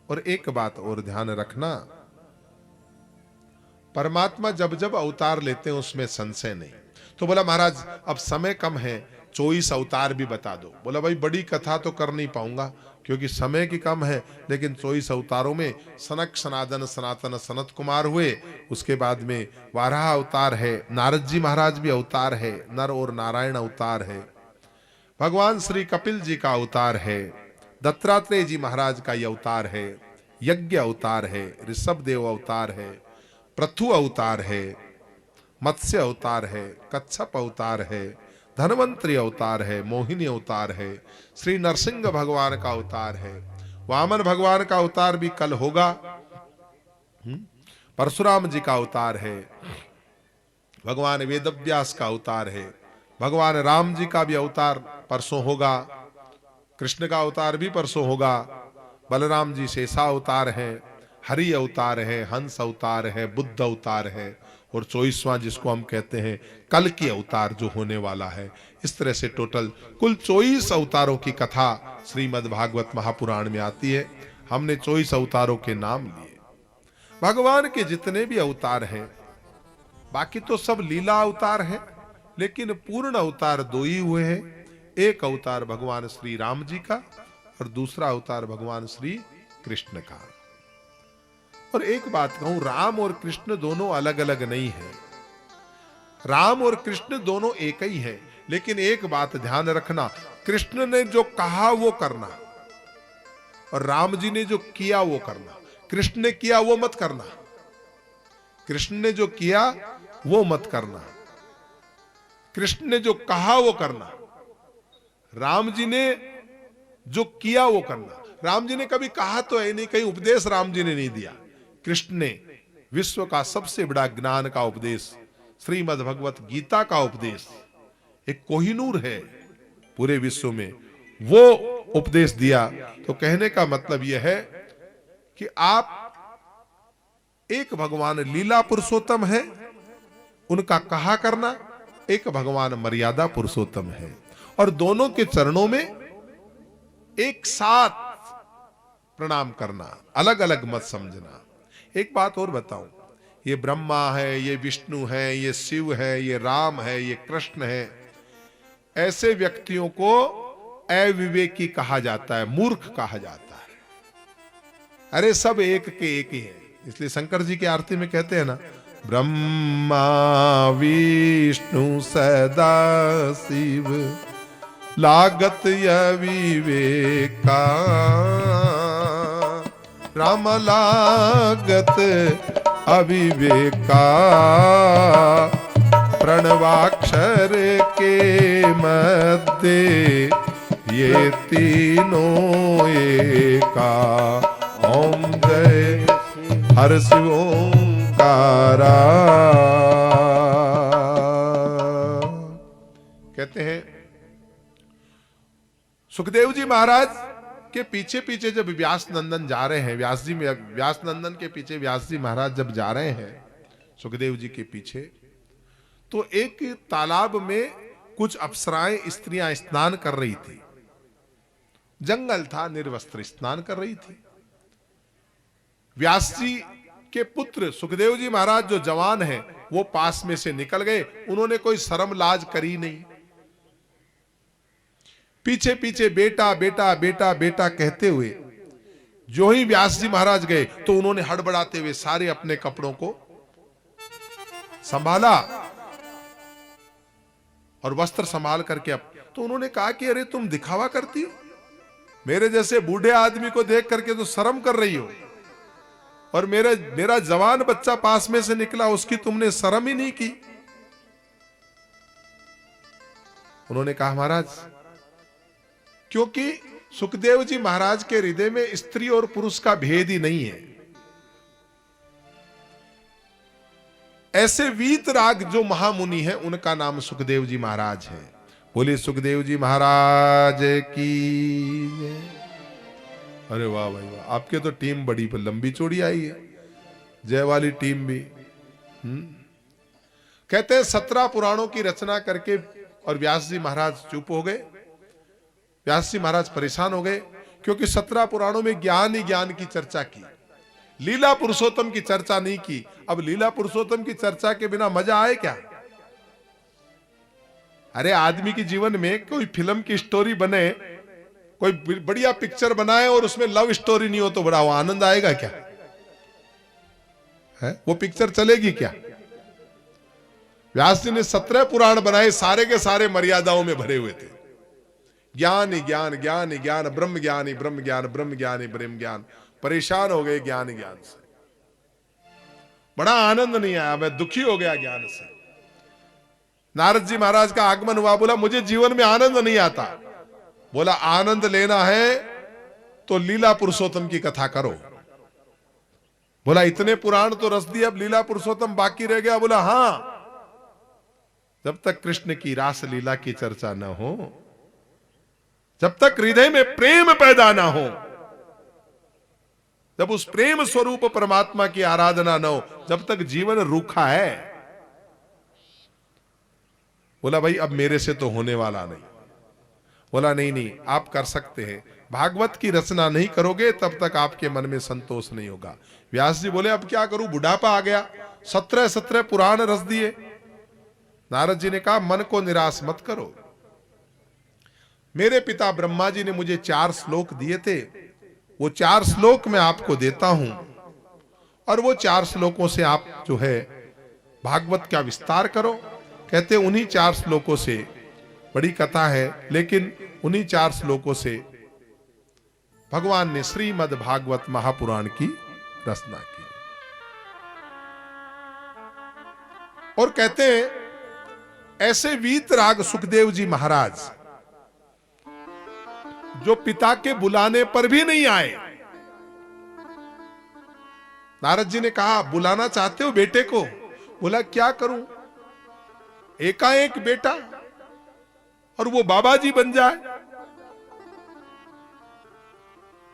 और एक बात और ध्यान रखना, परमात्मा जब जब अवतार लेते हैं उसमें संशय नहीं। तो बोला महाराज अब समय कम है, 24 अवतार भी बता दो। बोला भाई बड़ी कथा तो कर नहीं पाऊंगा क्योंकि समय की कम है, लेकिन 24 अवतारों में सनक सनातन सनातन सनत कुमार हुए, उसके बाद में वाराह अवतार है, नारद जी महाराज भी अवतार है, नर और नारायण अवतार है, भगवान श्री कपिल जी का अवतार है, दत्तात्रेय जी महाराज का ये अवतार है, यज्ञ अवतार है, ऋषभ देव अवतार है, पृथु अवतार है, मत्स्य अवतार है, कच्छप अवतार है, धनवंतरी अवतार है, मोहिनी अवतार है, श्री नरसिंह भगवान का अवतार है, वामन भगवान का अवतार भी कल होगा, परशुराम जी का अवतार है, भगवान वेदव्यास का अवतार है, भगवान राम जी का भी अवतार परसों होगा, कृष्ण का अवतार भी परसों होगा, बलराम जी शेषा अवतार है, हरि अवतार है, हंस अवतार है, बुद्ध अवतार है, और 24वां जिसको हम कहते हैं कल की अवतार जो होने वाला है। इस तरह से टोटल कुल 24 अवतारों की कथा श्रीमद् भागवत महापुराण में आती है। हमने 24 अवतारों के नाम लिए। भगवान के जितने भी अवतार हैं, बाकी तो सब लीला अवतार है, लेकिन पूर्ण अवतार दो ही हुए हैं। एक अवतार भगवान श्री राम जी का और दूसरा अवतार भगवान श्री कृष्ण का। और एक बात कहूं, राम और कृष्ण दोनों अलग अलग नहीं है, राम और कृष्ण दोनों एक ही है। लेकिन एक बात ध्यान रखना, कृष्ण ने जो कहा वो करना और राम जी ने जो किया वो करना। कृष्ण ने किया वो मत करना, कृष्ण ने जो किया वो मत करना, कृष्ण ने जो कहा वो करना, राम जी ने जो किया वो करना। राम जी ने कभी कहा तो है नहीं, कहीं उपदेश राम जी ने नहीं दिया। कृष्ण ने विश्व का सबसे बड़ा ज्ञान का उपदेश, श्रीमद् भगवत गीता का उपदेश, एक कोहिनूर है पूरे विश्व में, वो उपदेश दिया। तो कहने का मतलब यह है कि आप एक भगवान लीला पुरुषोत्तम है, उनका कहा करना, एक भगवान मर्यादा पुरुषोत्तम है, और दोनों के चरणों में एक साथ प्रणाम करना, अलग अलग मत समझना। एक बात और बताऊं, ये ब्रह्मा है, ये विष्णु है, ये शिव है, ये राम है, ये कृष्ण है, ऐसे व्यक्तियों को अविवेकी कहा जाता है, मूर्ख कहा जाता है। अरे सब एक के एक ही है। इसलिए शंकर जी की आरती में कहते हैं ना, ब्रह्मा विष्णु सदा शिव लागत अविवेका, राम लागत अविवेका, प्रणवाक्षर के मध्य ये तीनों एका, ओम जय हर शिव ओंकारा। कहते हैं सुखदेव जी महाराज के पीछे पीछे जब व्यास नंदन जा रहे हैं, व्यास नंदन के पीछे व्यास जी महाराज जब जा रहे हैं सुखदेव जी के पीछे, तो एक तालाब में कुछ अप्सराएं स्त्रियां स्नान कर रही थी। जंगल था, निर्वस्त्र स्नान कर रही थी। व्यास जी के पुत्र सुखदेव जी महाराज जो जवान हैं, वो पास में से निकल गए। उन्होंने कोई शर्म लाज करी नहीं, पीछे पीछे बेटा बेटा बेटा बेटा कहते हुए जो ही व्यास जी महाराज गए तो उन्होंने हड़बड़ाते हुए सारे अपने कपड़ों को संभाला और वस्त्र संभाल करके तो उन्होंने कहा कि अरे तुम दिखावा करती हो, मेरे जैसे बूढ़े आदमी को देख करके तो शर्म कर रही हो, और मेरा जवान बच्चा पास में से निकला, उसकी तुमने शर्म ही नहीं की। उन्होंने कहा महाराज, क्योंकि सुखदेव जी महाराज के हृदय में स्त्री और पुरुष का भेद ही नहीं है। ऐसे वीतराग जो महामुनि हैं, उनका नाम सुखदेव जी महाराज है। बोले सुखदेव जी महाराज की। अरे वाह भाई वाह, आपके तो टीम बड़ी लंबी चौड़ी आई है, जय वाली टीम भी। कहते हैं 17 पुराणों की रचना करके और व्यास जी महाराज चुप हो गए। व्यास जी महाराज परेशान हो गए क्योंकि 17 पुराणों में ज्ञान ही ज्ञान की चर्चा की, लीला पुरुषोत्तम की चर्चा नहीं की। अब लीला पुरुषोत्तम की चर्चा के बिना मजा आए क्या? अरे आदमी के जीवन में कोई फिल्म की स्टोरी बने, कोई बढ़िया पिक्चर बनाए और उसमें लव स्टोरी नहीं हो तो बड़ा वो आनंद आएगा क्या? है वो पिक्चर चलेगी क्या? व्यास जी ने 17 पुराण बनाए, सारे के सारे मर्यादाओं में भरे हुए थे। ज्ञान ही ज्ञान, ज्ञान ही ज्ञान, ब्रह्म ज्ञान ही ब्रह्म ज्ञान, ब्रह्म ज्ञान ही ब्रह्म ज्ञान। परेशान हो गए ज्ञान ज्ञान से, बड़ा आनंद नहीं आया, मैं दुखी हो गया ज्ञान से। नारद जी महाराज का आगमन हुआ, बोला मुझे जीवन में आनंद नहीं आता। बोला आनंद लेना है तो लीला पुरुषोत्तम की कथा करो। बोला इतने पुराण तो रस दिए, अब लीला पुरुषोत्तम बाकी रह गया। बोला हां, जब तक कृष्ण की रास लीला की चर्चा न हो, जब तक हृदय में प्रेम पैदा ना हो, जब उस प्रेम स्वरूप परमात्मा की आराधना न हो, जब तक जीवन रूखा है। बोला भाई अब मेरे से तो होने वाला नहीं। बोला नहीं नहीं, आप कर सकते हैं, भागवत की रचना नहीं करोगे तब तक आपके मन में संतोष नहीं होगा। व्यास जी बोले अब क्या करूं, बुढ़ापा आ गया, 17 पुराण रच दिए। नारद जी ने कहा मन को निराश मत करो, मेरे पिता ब्रह्मा जी ने मुझे 4 श्लोक दिए थे, वो 4 श्लोक मैं आपको देता हूं और वो 4 श्लोकों से आप जो है भागवत का विस्तार करो। कहते उन्हीं 4 श्लोकों से, बड़ी कथा है लेकिन उन्हीं 4 श्लोकों से भगवान ने श्रीमद् भागवत महापुराण की रचना की। और कहते हैं ऐसे वीतराग सुखदेव जी महाराज जो पिता के बुलाने पर भी नहीं आए। नारद जी ने कहा बुलाना चाहते हो बेटे को? बोला क्या करूं, एकाएक बेटा और वो बाबा जी बन जाए।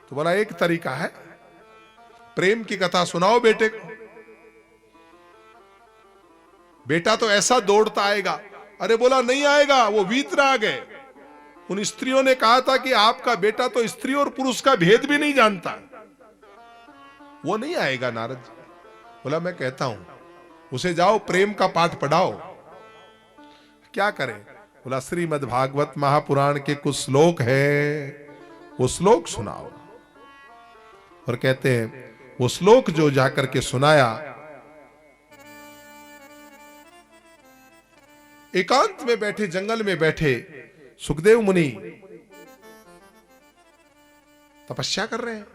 तो बोला एक तरीका है, प्रेम की कथा सुनाओ बेटे को। बेटा तो ऐसा दौड़ता आएगा। अरे बोला नहीं आएगा, वो वीतराग है। उन स्त्रियों ने कहा था कि आपका बेटा तो स्त्री और पुरुष का भेद भी नहीं जानता, वो नहीं आएगा। नारद जी बोला मैं कहता हूं उसे जाओ प्रेम का पाठ पढ़ाओ। क्या करें? बोला श्रीमद् भागवत महापुराण के कुछ श्लोक है, वो श्लोक सुनाओ। और कहते हैं वो श्लोक जो जाकर के सुनाया, एकांत में बैठे, जंगल में बैठे सुखदेव मुनि तपस्या कर रहे हैं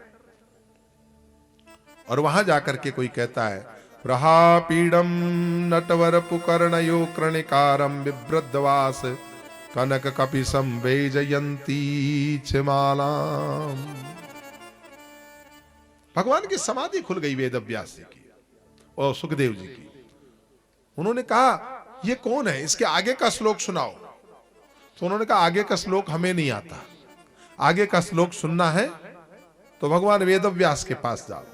और वहां जाकर के कोई कहता है प्रहापीडम नटवर पुकर्णयो कृणिकारम बिभ्रद्वास कनक कपिसं वैजयंती च मालाम। भगवान की समाधि खुल गई वेद व्यास जी की और सुखदेव जी की। उन्होंने कहा ये कौन है, इसके आगे का श्लोक सुनाओ। तो उन्होंने कहा आगे का श्लोक हमें नहीं आता, आगे का श्लोक सुनना है तो भगवान वेद व्यास के पास जाओ।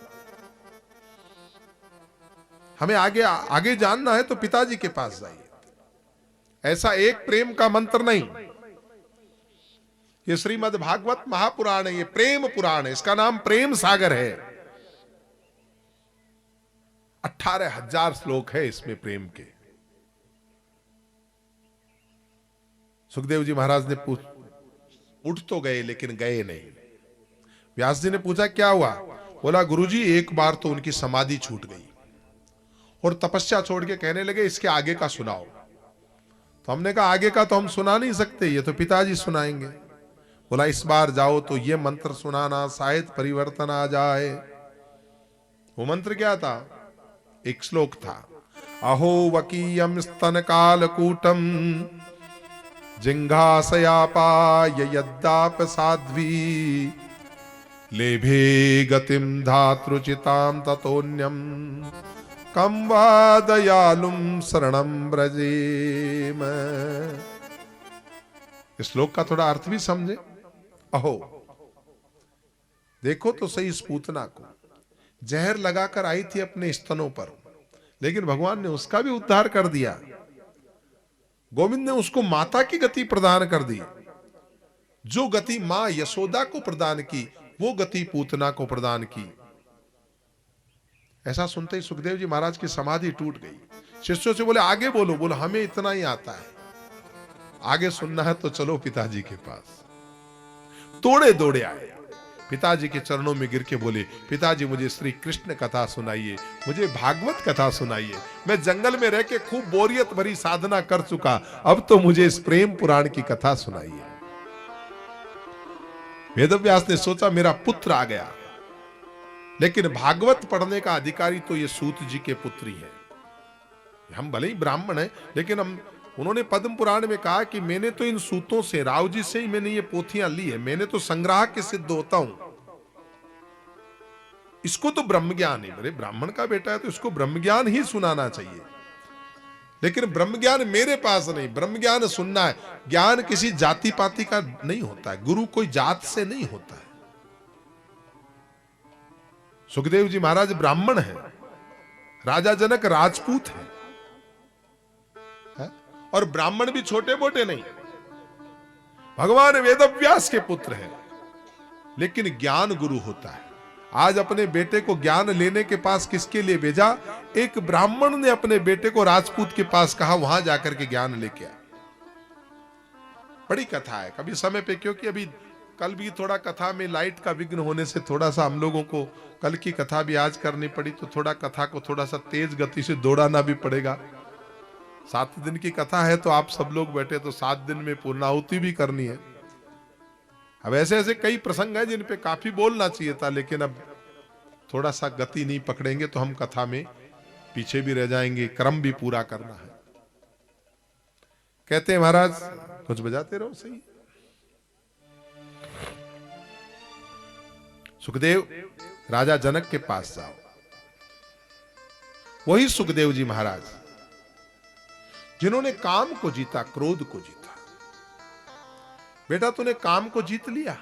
हमें आगे आगे जानना है तो पिताजी के पास जाइए। ऐसा एक प्रेम का मंत्र नहीं, ये श्रीमद् भागवत महापुराण है, ये प्रेम पुराण है, इसका नाम प्रेम सागर है। 18,000 श्लोक है इसमें प्रेम के। सुखदेव जी महाराज ने उठ तो गए लेकिन गए नहीं। व्यास जी ने पूछा क्या हुआ? बोला गुरुजी एक बार तो उनकी समाधि छूट गई और तपस्या छोड़ के कहने लगे इसके आगे का सुनाओ। तो हमने कहा आगे का तो हम सुना नहीं सकते, ये तो पिताजी सुनाएंगे। बोला इस बार जाओ तो ये मंत्र सुनाना, शायद परिवर्तन आ जाए। वो मंत्र क्या था? एक श्लोक था, अहो वकीयम स्तन कालकूटम जिंघासयापाय यद्दाप साध्वी लेभे गतिम धातृचिताम ततोन्यम कम वा दयालुम शरणम ब्रजेम। इस श्लोक का थोड़ा अर्थ भी समझे। अहो देखो तो सही, इस पूतना को जहर लगाकर आई थी अपने स्तनों पर, लेकिन भगवान ने उसका भी उद्धार कर दिया। गोविंद ने उसको माता की गति प्रदान कर दी। जो गति मां यशोदा को प्रदान की वो गति पूतना को प्रदान की। ऐसा सुनते ही सुखदेव जी महाराज की समाधि टूट गई। शिष्यों से बोले आगे बोलो। बोलो हमें इतना ही आता है, आगे सुनना है तो चलो पिताजी के पास। तोड़े दौड़े आए, पिताजी के चरणों में गिर के बोले पिताजी मुझे श्री कृष्ण कथा सुनाइए, मुझे भागवत कथा सुनाइए। मैं जंगल में रह के खूब बोरियत भरी साधना कर चुका, अब तो मुझे इस प्रेम पुराण की कथा सुनाइए। वेदव्यास ने सोचा मेरा पुत्र आ गया, लेकिन भागवत पढ़ने का अधिकारी तो ये सूत जी के पुत्री है। हम भले ही ब्राह्मण हैं, लेकिन उन्होंने पद्म पुराण में कहा कि मैंने तो इन सूतों से, राव जी से ही मैंने ये पोथियां ली है, मैंने तो संग्राह के सिद्ध होता हूं। इसको तो ब्रह्म ज्ञान है, मेरे ब्राह्मण का बेटा है तो इसको ब्रह्म ज्ञान ही सुनाना चाहिए। लेकिन ब्रह्म ज्ञान मेरे पास नहीं, ब्रह्म ज्ञान सुनना है। ज्ञान किसी जाति पाति का नहीं होता है, गुरु कोई जात से नहीं होता है। सुखदेव जी महाराज ब्राह्मण हैं, राजा जनक राजपूत हैं, और ब्राह्मण भी छोटे मोटे नहीं, भगवान वेदव्यास के पुत्र हैं। लेकिन ज्ञान गुरु होता है। आज अपने बेटे को ज्ञान लेने के पास किसके लिए भेजा? एक ब्राह्मण ने अपने बेटे को राजपूत के पास कहा वहां जाकर के ज्ञान लेके आ। बड़ी कथा है, कभी समय पे, क्योंकि अभी कल भी थोड़ा कथा में लाइट का विघ्न होने से थोड़ा सा हम लोगों को कल की कथा भी आज करनी पड़ी, तो थोड़ा कथा को थोड़ा सा तेज गति से दौड़ाना भी पड़ेगा। 7 दिन की कथा है तो आप सब लोग बैठे तो 7 दिन में पूर्णाहुति भी करनी है। अब ऐसे ऐसे कई प्रसंग हैं जिन पे काफी बोलना चाहिए था, लेकिन अब थोड़ा सा गति नहीं पकड़ेंगे तो हम कथा में पीछे भी रह जाएंगे, क्रम भी पूरा करना है। कहते हैं महाराज कुछ बजाते रहो, सही। सुखदेव राजा जनक के पास जाओ। वही सुखदेव जी महाराज जिन्होंने काम को जीता, क्रोध को जीता। बेटा तूने काम को जीत लिया?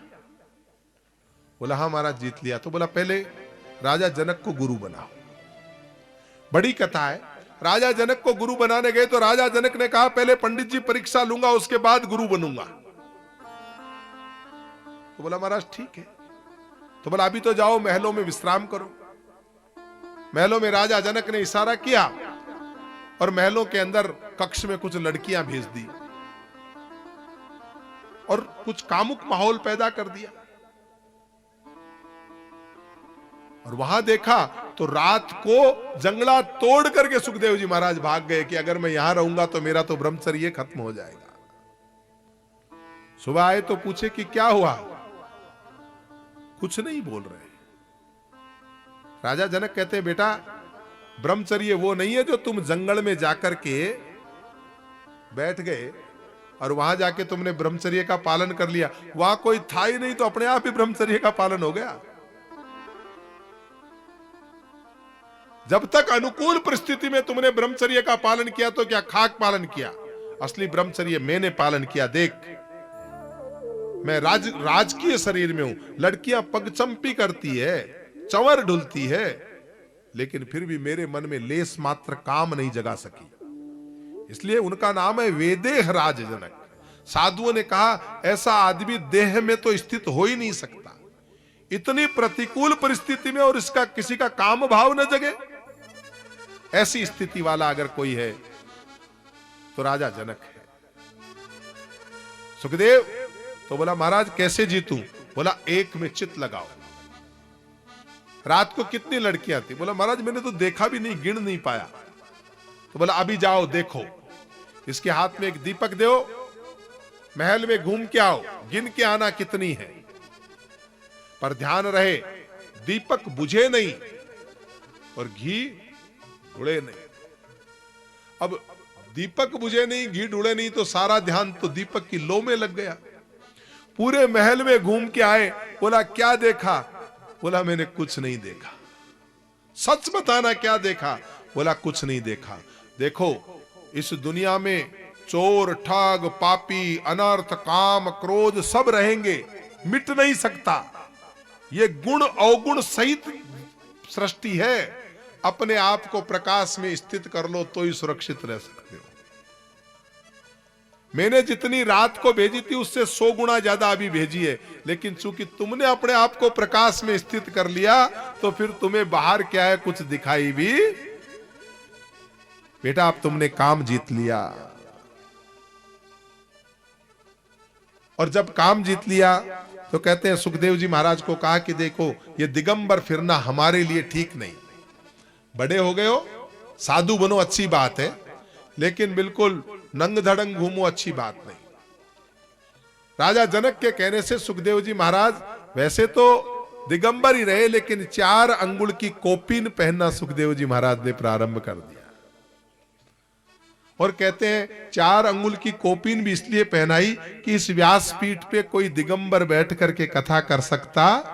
बोला हाँ महाराज जीत लिया। तो बोला पहले राजा जनक को गुरु बनाओ। बड़ी कथा है। राजा जनक को गुरु बनाने गए तो राजा जनक ने कहा पहले पंडित जी परीक्षा लूंगा, उसके बाद गुरु बनूंगा। तो बोला महाराज ठीक है। तो बोला अभी तो जाओ महलों में विश्राम करो। महलों में राजा जनक ने इशारा किया और महलों के अंदर कक्ष में कुछ लड़कियां भेज दी और कुछ कामुक माहौल पैदा कर दिया। और वहां देखा तो रात को जंगला तोड़ करके सुखदेव जी महाराज भाग गए कि अगर मैं यहां रहूंगा तो मेरा तो ब्रह्मचर्य खत्म हो जाएगा। सुबह आए तो पूछे कि क्या हुआ? कुछ नहीं बोल रहे। राजा जनक कहते हैं बेटा ब्रह्मचर्य वो नहीं है जो तुम जंगल में जाकर के बैठ गए और वहां जाके तुमने ब्रह्मचर्य का पालन कर लिया, वहां कोई था ही नहीं तो अपने आप ही ब्रह्मचर्य का पालन हो गया। जब तक अनुकूल परिस्थिति में तुमने ब्रह्मचर्य का पालन किया तो क्या खाक पालन किया? असली ब्रह्मचर्य मैंने पालन किया। देख मैं राजकीय शरीर में हूं, लड़कियां पगचंपी करती है, चंवर ढुलती है, लेकिन फिर भी मेरे मन में लेस मात्र काम नहीं जगा सकी। इसलिए उनका नाम है वेदेह राज जनक। साधुओं ने कहा ऐसा आदमी देह में तो स्थित हो ही नहीं सकता, इतनी प्रतिकूल परिस्थिति में और इसका किसी का काम भाव न जगे। ऐसी स्थिति वाला अगर कोई है तो राजा जनक है। सुखदेव तो बोला महाराज कैसे जीतूं? बोला एक में चित लगाओ। रात को कितनी लड़कियां थी? बोला महाराज मैंने तो देखा भी नहीं, गिन नहीं पाया। तो बोला अभी जाओ देखो, इसके हाथ में एक दीपक दो, महल में घूम के आओ, गिन के आना कितनी है, पर ध्यान रहे दीपक बुझे नहीं और घी ढुड़े नहीं। अब दीपक बुझे नहीं, घी ढुड़े नहीं तो सारा ध्यान तो दीपक की लो में लग गया। पूरे महल में घूम के आए। बोला क्या देखा? बोला मैंने कुछ नहीं देखा। सच बताना क्या देखा? बोला कुछ नहीं देखा। देखो इस दुनिया में चोर, ठग, पापी, अनर्थ, काम, क्रोध सब रहेंगे, मिट नहीं सकता। ये गुण अवगुण सहित सृष्टि है। अपने आप को प्रकाश में स्थित कर लो तो ही सुरक्षित रह सकते हो। मैंने जितनी रात को भेजी थी उससे 100 गुना ज्यादा अभी भेजी है, लेकिन चूंकि तुमने अपने आप को प्रकाश में स्थित कर लिया तो फिर तुम्हें बाहर क्या है कुछ दिखाई भी। बेटा अब तुमने काम जीत लिया, और जब काम जीत लिया तो कहते हैं सुखदेव जी महाराज को कहा कि देखो ये दिगंबर फिरना हमारे लिए ठीक नहीं, बड़े हो गए हो, साधु बनो अच्छी बात है, लेकिन बिल्कुल नंग धड़ंग घूमो अच्छी बात नहीं। राजा जनक के कहने से सुखदेव जी महाराज वैसे तो दिगंबर ही रहे, लेकिन 4 अंगुल की कोपीन पहनना सुखदेव जी महाराज ने प्रारंभ कर दिया। और कहते हैं 4 अंगुल की कोपीन भी इसलिए पहनाई कि इस व्यासपीठ पे कोई दिगंबर बैठ करके कथा कर सकता।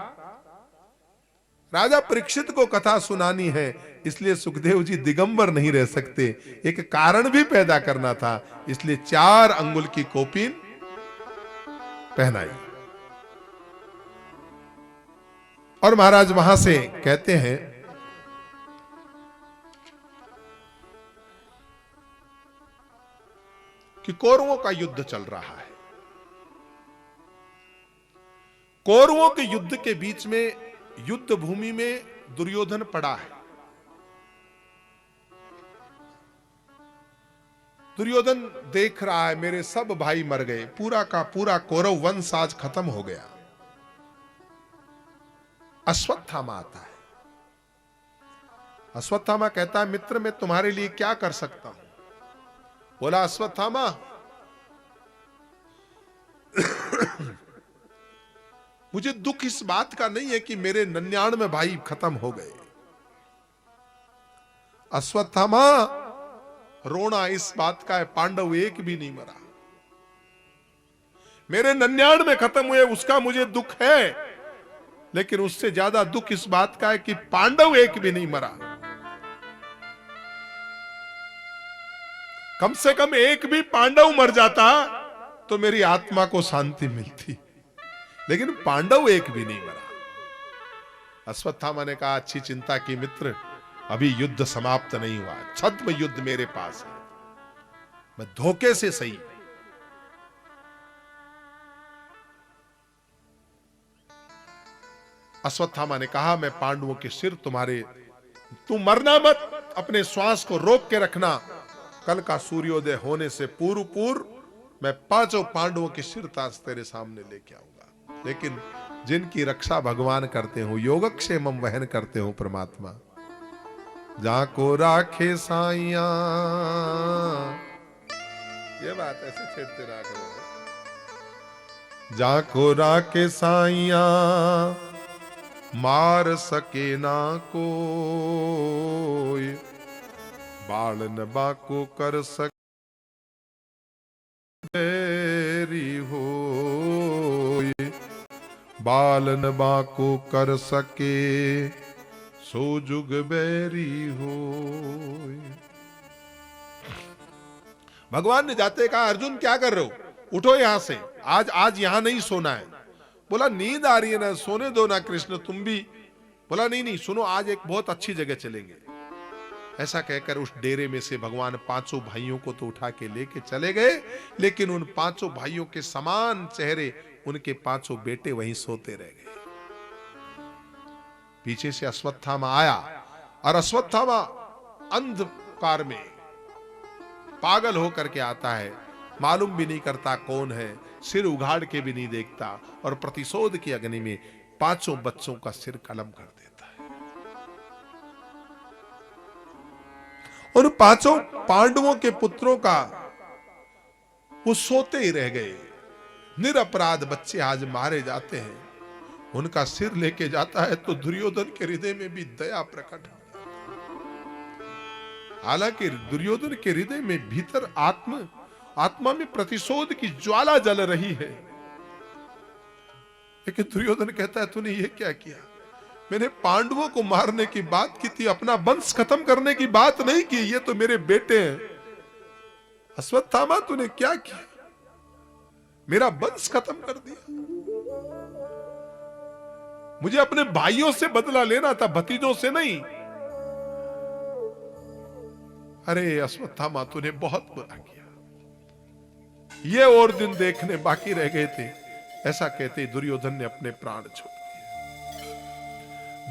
राजा परीक्षित को कथा सुनानी है, इसलिए सुखदेव जी दिगंबर नहीं रह सकते, एक कारण भी पैदा करना था, इसलिए 4 अंगुल की कोपीन पहनाई। और महाराज वहां से कहते हैं कि कौरवों का युद्ध चल रहा है। कौरवों के युद्ध के बीच में युद्ध भूमि में दुर्योधन पड़ा है। दुर्योधन देख रहा है मेरे सब भाई मर गए, पूरा का पूरा कौरव वंश आज खत्म हो गया। अश्वत्थामा आता है। अश्वत्थामा कहता है मित्र मैं तुम्हारे लिए क्या कर सकता हूं। बोला अश्वत्थामा मुझे दुख इस बात का नहीं है कि मेरे 99 भाई खत्म हो गए। अश्वत्थामा रोना इस बात का है पांडव एक भी नहीं मरा। मेरे 99 खत्म हुए उसका मुझे दुख है, लेकिन उससे ज्यादा दुख इस बात का है कि पांडव एक भी नहीं मरा। कम से कम एक भी पांडव मर जाता तो मेरी आत्मा को शांति मिलती, लेकिन पांडव एक भी नहीं मरा। अश्वत्थामा ने कहा अच्छी चिंता की मित्र, अभी युद्ध समाप्त नहीं हुआ, छद्म युद्ध मेरे पास है, मैं धोखे से सही। अश्वत्थामा ने कहा मैं पांडवों के सिर तुम्हारे, तुम मरना मत, अपने श्वास को रोक के रखना, कल का सूर्योदय होने से पूर्व पूर्व मैं 5 पांडवों के सिर ताज तेरे सामने लेके आऊंगा। लेकिन जिनकी रक्षा भगवान करते हो, योगक्षेमम वहन करते हो परमात्मा, जाको राखे साइया, ये बात ऐसे छेड़ते रहा करो, जाको राखे साइया मार सके ना कोई, बालन बाको कर सके हो, बालन बाको कर सके सो जुग बैरी हो। भगवान ने जाते कहा अर्जुन क्या कर रहे हो, उठो यहां से, आज यहां नहीं सोना है। बोला नींद आ रही है ना, सोने दो ना कृष्ण तुम भी। बोला नहीं नहीं सुनो, आज एक बहुत अच्छी जगह चलेंगे। ऐसा कहकर उस डेरे में से भगवान 5 भाइयों को तो उठा के लेके चले गए, लेकिन उन 5 भाइयों के समान चेहरे उनके 5 बेटे वहीं सोते रह गए। पीछे से अश्वत्थामा आया, और अश्वत्थामा अंधकार में पागल होकर के आता है, मालूम भी नहीं करता कौन है, सिर उघाड़ के भी नहीं देखता, और प्रतिशोध की अग्नि में 5 बच्चों का सिर कलम कर देता है। और 5 पांडवों के पुत्रों का वो सोते ही रह गए। निरपराध बच्चे आज मारे जाते हैं, उनका सिर लेके जाता है तो दुर्योधन के हृदय में भी दया प्रकट हो जाती है। हालांकि दुर्योधन के हृदय में भीतर आत्मा में प्रतिशोध की ज्वाला जल रही है, लेकिन दुर्योधन कहता है तूने ये क्या किया, मैंने पांडवों को मारने की बात की थी, अपना वंश खत्म करने की बात नहीं की, ये तो मेरे बेटे हैं। अश्वत्थामा तूने क्या किया, मेरा वंश खत्म कर दिया। मुझे अपने भाइयों से बदला लेना था, भतीजों से नहीं। अरे अश्वत्थामा तूने बहुत बुरा किया। ये और दिन देखने बाकी रह गए थे। ऐसा कहते दुर्योधन ने अपने प्राण छोड़ दिए।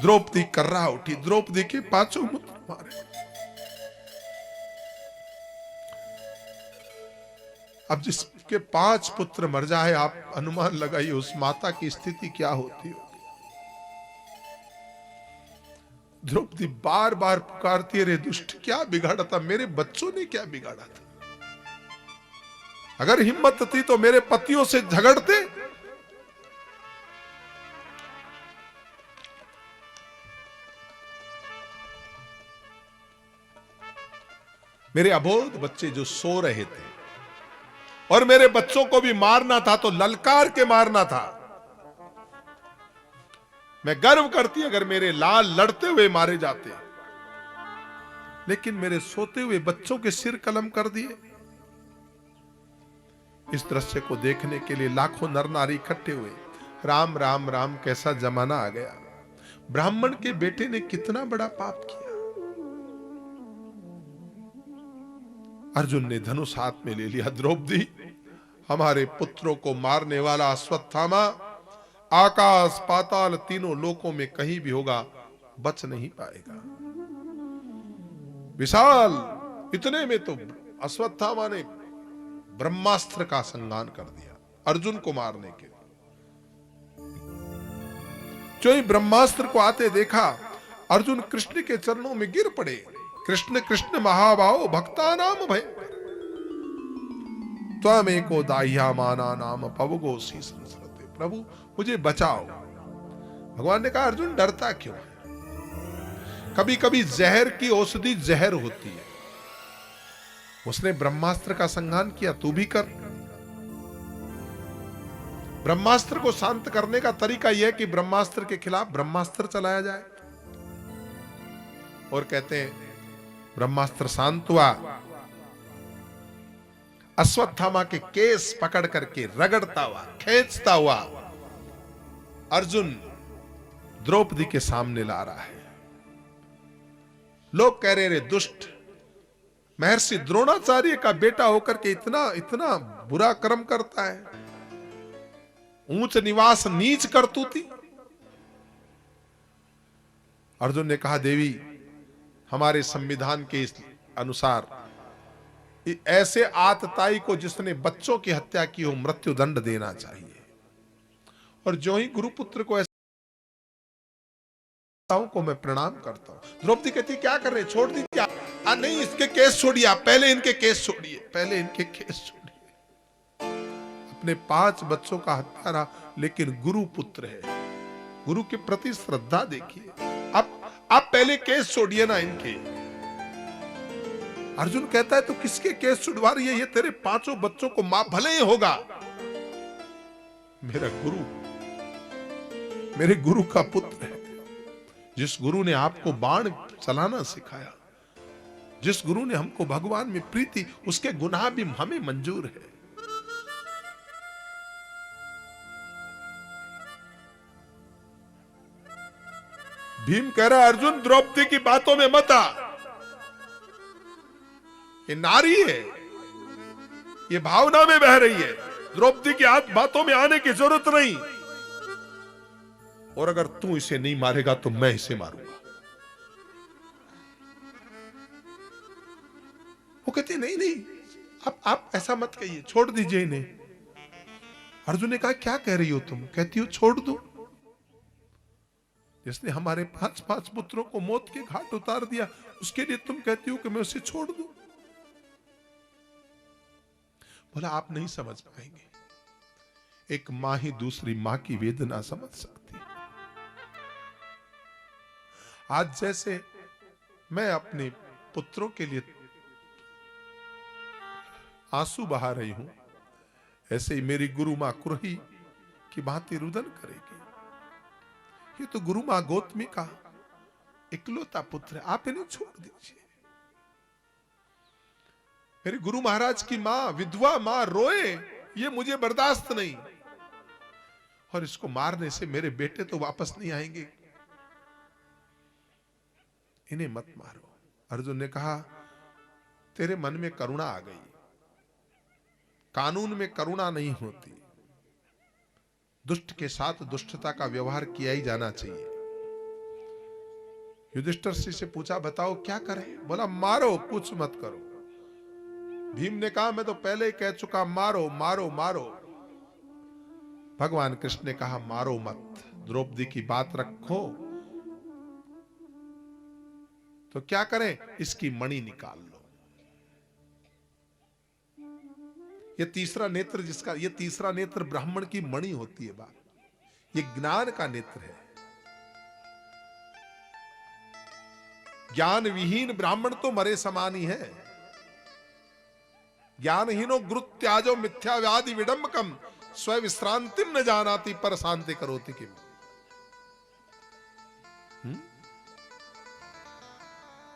द्रौपदी कर्रा उठी, द्रौपदी के पांचों पुत्र मारे। अब जिसके 5 पुत्र मर जाए, आप अनुमान लगाइए उस माता की स्थिति क्या होती होगी। द्रौपदी बार बार पुकारती है, रे दुष्ट क्या बिगाड़ा था, मेरे बच्चों ने क्या बिगाड़ा था। अगर हिम्मत थी तो मेरे पतियों से झगड़ते। मेरे अबोध बच्चे जो सो रहे थे और मेरे बच्चों को भी मारना था तो ललकार के मारना था। मैं गर्व करती अगर मेरे लाल लड़ते हुए मारे जाते, लेकिन मेरे सोते हुए बच्चों के सिर कलम कर दिए। इस दृश्य को देखने के लिए लाखों नर नारी इकट्ठे हुए। राम राम राम, कैसा जमाना आ गया। ब्राह्मण के बेटे ने कितना बड़ा पाप किया। अर्जुन ने धनुष हाथ में ले लिया। द्रौपदी, हमारे पुत्रों को मारने वाला अश्वत्थामा आकाश पाताल तीनों लोकों में कहीं भी होगा, बच नहीं पाएगा। विशाल, इतने में तो अश्वत्थामा ने ब्रह्मास्त्र का संगान कर दिया अर्जुन को मारने के लिए। जो ही ब्रह्मास्त्र को आते देखा, अर्जुन कृष्ण के चरणों में गिर पड़े। कृष्ण कृष्ण महाभाव भक्ता नाम भय, त्वमेको दाह्यमाना नाम पवगो सी संसरते। प्रभु मुझे बचाओ। भगवान ने कहा, अर्जुन डरता क्यों है? कभी कभी जहर की औषधि जहर होती है। उसने ब्रह्मास्त्र का संहार किया, तू भी कर। ब्रह्मास्त्र को शांत करने का तरीका यह है कि ब्रह्मास्त्र के खिलाफ ब्रह्मास्त्र चलाया जाए। और कहते हैं ब्रह्मास्त्र शांत हुआ, अश्वत्थामा के केस पकड़ करके रगड़ता हुआ, खींचता हुआ अर्जुन द्रौपदी के सामने ला रहा है। लोग कह रहे, रे दुष्ट, महर्षि द्रोणाचार्य का बेटा होकर के इतना इतना बुरा कर्म करता है, ऊंच निवास नीच करतूती। अर्जुन ने कहा, देवी, हमारे संविधान के अनुसार ऐसे आतताई को जिसने बच्चों की हत्या की हो मृत्यु दंड देना चाहिए। और जो ही गुरुपुत्र को ऐसे को मैं प्रणाम करता हूं। द्रौपदी कहती, क्या कर रहे, छोड़ दीजिए। नहीं, इसके केस छोड़िए आप, पहले इनके केस छोड़िए, पहले इनके केस छोड़िए। अपने 5 बच्चों का हत्यारा, लेकिन गुरु पुत्र है, गुरु के प्रति श्रद्धा देखिए। आप पहले केस छोड़िए ना इनके। अर्जुन कहता है, तो किसके केस छुड़वा रही है? ये तेरे 5 बच्चों को मां भले ही होगा, मेरा गुरु, मेरे गुरु का पुत्र है। जिस गुरु ने आपको बाण चलाना सिखाया, जिस गुरु ने हमको भगवान में प्रीति, उसके गुनाह भी हमें मंजूर है। भीम कह रहा, अर्जुन द्रौपदी की बातों में मत आ, ये नारी है, ये भावना में बह रही है, द्रौपदी की बातों में आने की जरूरत नहीं। और अगर तू इसे नहीं मारेगा तो मैं इसे मारूंगा। वो कहती, नहीं नहीं, आप ऐसा मत कहिए, छोड़ दीजिए इन्हें। अर्जुन ने कहा, क्या कह रही हो तुम? कहती हो छोड़ दो। जिसने हमारे 5 पुत्रों को मौत के घाट उतार दिया, उसके लिए तुम कहती हो कि मैं उसे छोड़ दूं? बोला, आप नहीं समझ पाएंगे। एक मां ही दूसरी मां की वेदना समझ सकती है। आज जैसे मैं अपने पुत्रों के लिए आंसू बहा रही हूं, ऐसे ही मेरी गुरु मां कुरही की भांति रुदन करेगी। ये तो गुरु मां गौतमी का इकलौता पुत्र है, आप इन्हें छोड़ दीजिए। मेरे गुरु महाराज की मां, विधवा मां रोए, ये मुझे बर्दाश्त नहीं। और इसको मारने से मेरे बेटे तो वापस नहीं आएंगे, इन्हें मत मारो। अर्जुन ने कहा, तेरे मन में करुणा आ गई, कानून में करुणा नहीं होती, दुष्ट के साथ दुष्टता का व्यवहार किया ही जाना चाहिए। युधिष्ठिर से पूछा, बताओ क्या करें? बोला मारो, कुछ मत करो। भीम ने कहा, मैं तो पहले ही कह चुका, मारो मारो मारो। भगवान कृष्ण ने कहा, मारो मत, द्रौपदी की बात रखो। तो क्या करें? इसकी मणि निकाल लो। ये तीसरा नेत्र जिसका, ये तीसरा नेत्र ब्राह्मण की मणि होती है बात, ये ज्ञान का नेत्र है। ज्ञान विहीन ब्राह्मण तो मरे समान ही है। ज्ञानहीनो गुरुत्याजो मिथ्याव्याधि विडंबकम स्व विश्रांतिम न जानाति पर शांति करोति किम।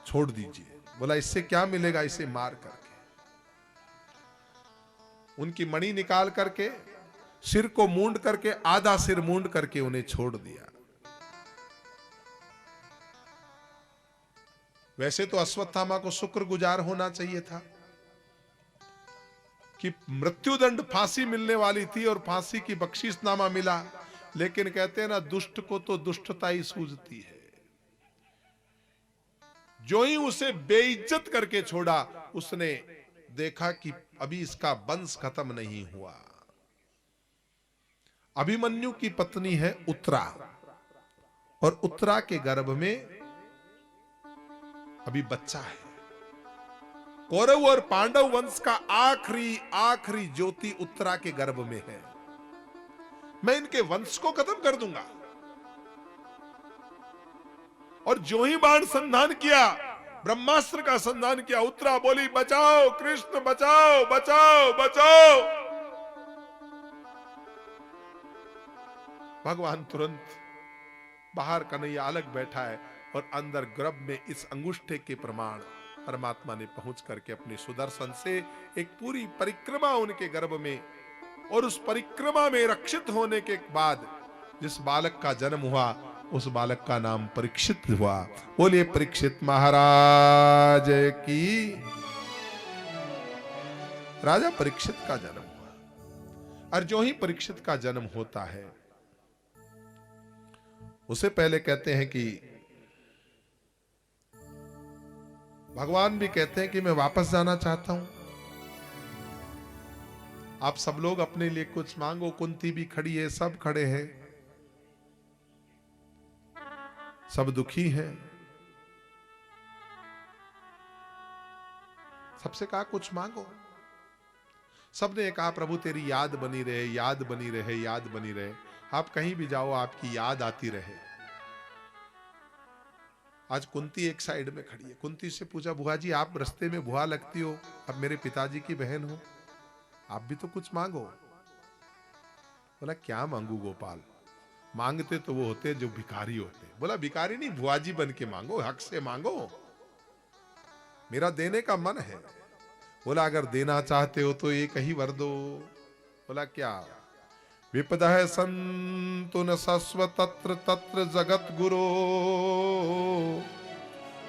छोड़ दीजिए। बोला इससे क्या मिलेगा? इसे मार करके, उनकी मणि निकाल करके, सिर को मूंड करके, आधा सिर मूंड करके उन्हें छोड़ दिया। वैसे तो अश्वत्थामा को शुक्रगुजार होना चाहिए था कि मृत्युदंड फांसी मिलने वाली थी और फांसी की बख्शीशनामा मिला, लेकिन कहते हैं ना, दुष्ट को तो दुष्टता ही सूझती है। जो ही उसे बेइज्जत करके छोड़ा, उसने देखा कि अभी इसका वंश खत्म नहीं हुआ। अभिमन्यु की पत्नी है उत्तरा, और उत्तरा के गर्भ में अभी बच्चा है। कौरव और पांडव वंश का आखिरी ज्योति उत्तरा के गर्भ में है। मैं इनके वंश को खत्म कर दूंगा। और जो ही बाण संधान किया, ब्रह्मास्त्र का संधान किया, उत्तरा बोली, बचाओ कृष्ण, बचाओ बचाओ बचाओ। भगवान तुरंत बाहर कन्हैया अलग बैठा है, और अंदर गर्भ में इस अंगूठे के प्रमाण परमात्मा ने पहुंच करके अपने सुदर्शन से एक पूरी परिक्रमा उनके गर्भ में, और उस परिक्रमा में रक्षित होने के बाद जिस बालक का जन्म हुआ, उस बालक का नाम परीक्षित हुआ। बोलिए परीक्षित महाराज की। राजा परीक्षित का जन्म हुआ, और जो ही परीक्षित का जन्म होता है, उसे पहले कहते हैं कि भगवान भी कहते हैं कि मैं वापस जाना चाहता हूं, आप सब लोग अपने लिए कुछ मांगो। कुंती भी खड़ी है, सब खड़े हैं, सब दुखी हैं। सबसे कहा कुछ मांगो। सबने कहा प्रभु तेरी याद बनी रहे, याद बनी रहे, याद बनी रहे। आप कहीं भी जाओ आपकी याद आती रहे। आज कुंती एक साइड में खड़ी है। कुंती से पूछा, बुआ जी आप रास्ते में बुआ लगती हो, अब मेरे पिताजी की बहन हो, आप भी तो कुछ मांगो। बोला क्या मांगू गोपाल? मांगते तो वो होते जो भिखारी होते। बोला भिखारी नहीं, बुआ जी बन के मांगो, हक से मांगो, मेरा देने का मन है। बोला अगर देना चाहते हो तो एक ही वर दो। बोला क्या? विपदः सन्तु न सस्व तत्र तत्र जगत गुरो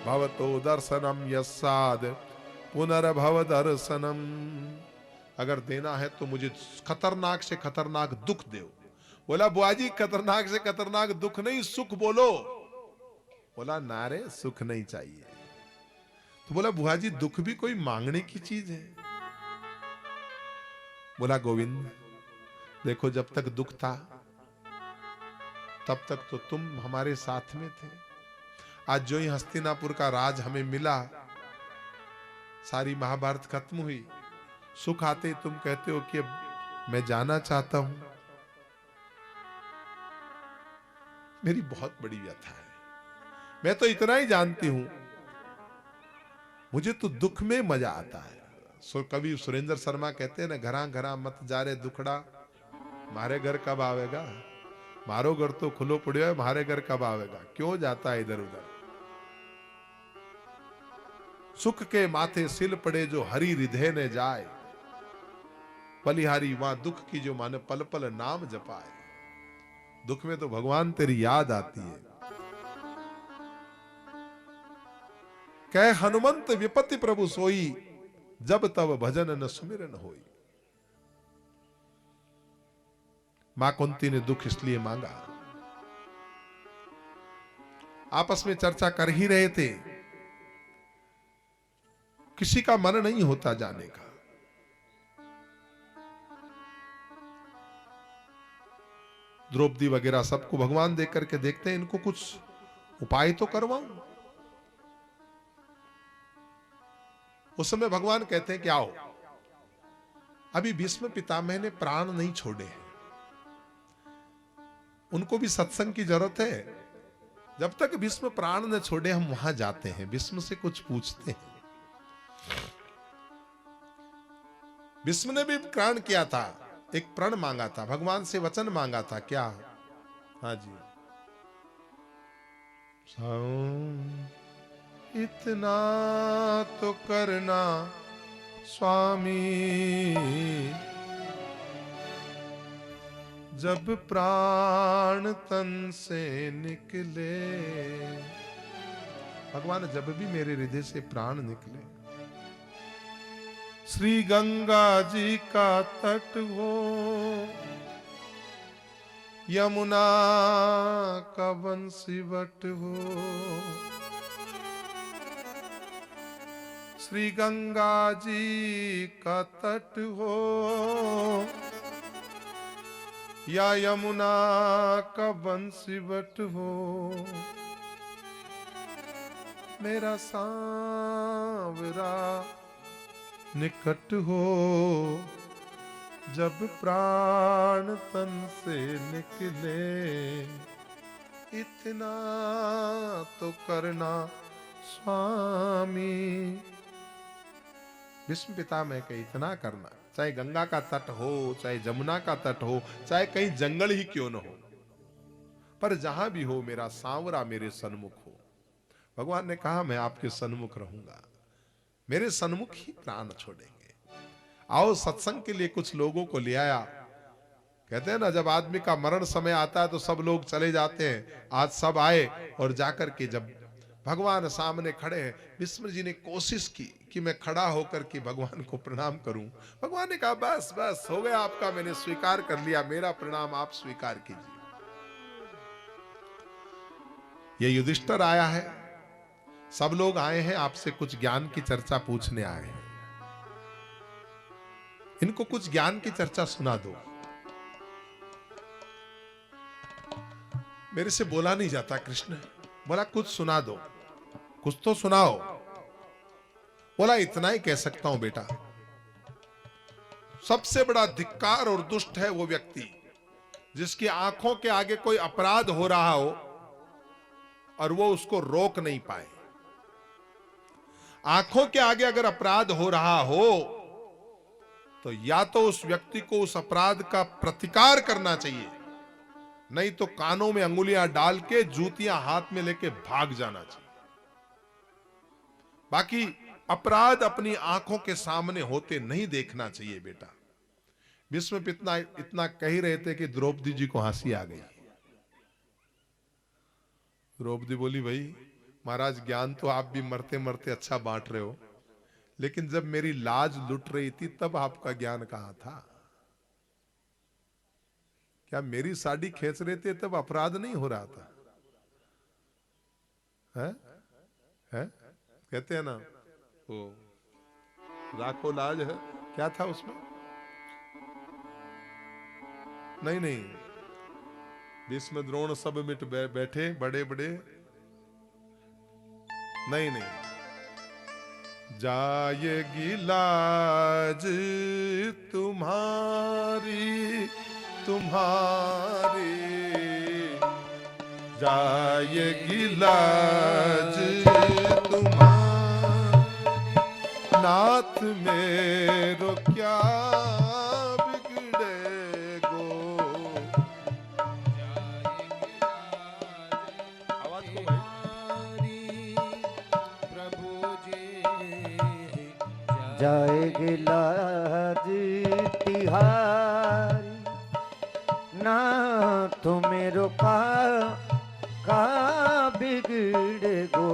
भवतो दर्शनम यस्साद पुनर्भव दर्शनम। अगर देना है तो मुझे खतरनाक से खतरनाक दुख दो। बोला बुआ जी खतरनाक से खतरनाक दुख नहीं, सुख बोलो। बोला नारे सुख नहीं चाहिए। तो बोला बुआ जी दुख भी कोई मांगने की चीज है? बोला गोविंद देखो, जब तक दुख था तब तक तो तुम हमारे साथ में थे। आज जो ही हस्तिनापुर का राज हमें मिला, सारी महाभारत खत्म हुई, सुख आते तुम कहते हो कि मैं जाना चाहता हूं। मेरी बहुत बड़ी व्यथा है। मैं तो इतना ही जानती हूं, मुझे तो दुख में मजा आता है। कवि सुरेंद्र शर्मा कहते हैं ना, घरा घरा मत जा रे दुखड़ा, मारे घर कब आवेगा? मारो घर तो खुलो पड़ियो है, मारे घर कब आवेगा? क्यों जाता है इधर उधर? सुख के माथे सिल पड़े जो हरि हृदय ने जाए, बलिहारी वहां दुख की जो माने पल पल नाम जपाए। दुख में तो भगवान तेरी याद आती है। कह हनुमंत विपत्ति प्रभु सोई, जब तब भजन न सुमिरन होई। मां कुंती ने दुख इसलिए मांगा। आपस में चर्चा कर ही रहे थे, किसी का मन नहीं होता जाने का। द्रौपदी वगैरह सबको भगवान देख करके देखते हैं, इनको कुछ उपाय तो करवाऊं। उस समय भगवान कहते हैं कि आओ, अभी भीष्म पितामह ने प्राण नहीं छोड़े हैं, उनको भी सत्संग की जरूरत है। जब तक भीष्म प्राण न छोड़े हम वहां जाते हैं, भीष्म से कुछ पूछते हैं। भीष्म ने भी प्राण किया था, एक प्रण मांगा था, भगवान से वचन मांगा था। क्या? हाँ जी, इतना तो करना स्वामी, जब प्राण तन से निकले। भगवान जब भी मेरे हृदय से प्राण निकले, श्री गंगा जी का तट हो, यमुना का बंसीवट हो, श्री गंगा जी का तट हो या यमुना का बंसीवट हो, मेरा सांवरा निकट हो, जब प्राण तन से निकले, इतना तो करना स्वामी। भीष्म पितामह के इतना करना, चाहे गंगा का तट हो, चाहे जमुना का तट हो, चाहे कहीं जंगल ही क्यों न हो, पर जहां भी हो मेरा सांवरा मेरे सन्मुख हो। भगवान ने कहा मैं आपके सन्मुख रहूंगा, मेरे सन्मुख ही प्राण छोड़ेंगे। आओ सत्संग के लिए कुछ लोगों को ले आया। कहते हैं ना, जब आदमी का मरण समय आता है तो सब लोग चले जाते हैं, आज सब आए और जाकर के जब भगवान सामने खड़े हैं, भीष्म जी ने कोशिश की कि मैं खड़ा होकर के भगवान को प्रणाम करूं। भगवान ने कहा बस बस हो गया आपका, मैंने स्वीकार कर लिया, मेरा प्रणाम आप स्वीकार कीजिए। ये युधिष्ठिर आया है, सब लोग आए हैं आपसे कुछ ज्ञान की चर्चा पूछने आए हैं, इनको कुछ ज्ञान की चर्चा सुना दो। मेरे से बोला नहीं जाता कृष्ण, बोला कुछ सुना दो, कुछ तो सुनाओ। बोला इतना ही कह सकता हूं बेटा, सबसे बड़ा धिक्कार और दुष्ट है वो व्यक्ति जिसकी आंखों के आगे कोई अपराध हो रहा हो और वो उसको रोक नहीं पाए। आंखों के आगे अगर अपराध हो रहा हो तो या तो उस व्यक्ति को उस अपराध का प्रतिकार करना चाहिए, नहीं तो कानों में अंगुलियां डाल के जूतियां हाथ में लेके भाग जाना चाहिए। बाकी अपराध अपनी आंखों के सामने होते नहीं देखना चाहिए बेटा। भीष्म इतना कह ही रहे थे कि द्रौपदी जी को हंसी आ गई। द्रौपदी बोली भाई महाराज ज्ञान तो आप भी मरते मरते अच्छा बांट रहे हो, लेकिन जब मेरी लाज लुट रही थी तब आपका ज्ञान कहां था? क्या मेरी साड़ी खींच रहे थे तब अपराध नहीं हो रहा था? है? कहते हैं ना वो राखो लाज है, क्या था उसमें? नहीं, भीष्म द्रोण सब मिट बैठे बड़े बड़े, नहीं, जाएगी लाज तुम्हारी जाएगी लाज तुम्हारी, नाथ मेरो क्या बिगड़ेगो। आवाज को भाई, प्रभु जी जाएगी लाज तिहारी, ना तुम्हें रोका का बिगड़े गो,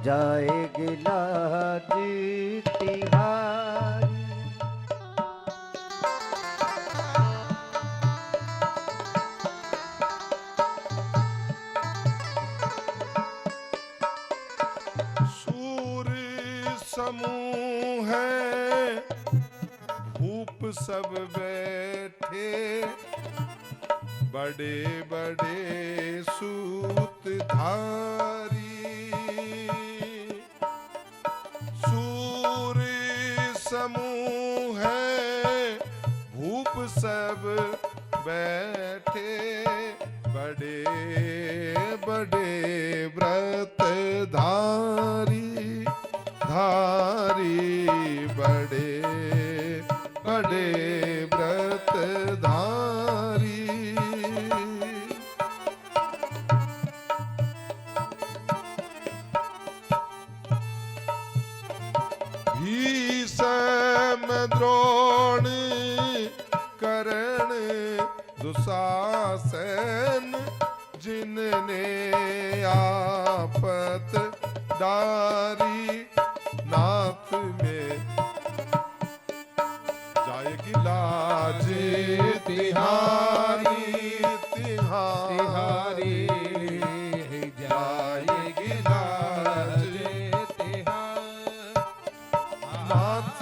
जाएगी लाज तिहारी। समूह है भूप सब बैठे, बड़े बड़े सूतधारी। सूर्य समूह है भूप सब बैठे, बड़े बड़े व्रत धारी धारी, बड़े बड़े व्रत धारी। भीष्म द्रोण कर्ण दुशासन, जिनने आपत डारी। नाथ में जाएगी लाज तिहारी तिहारी, जाएगी लाज तिहारी। नाथ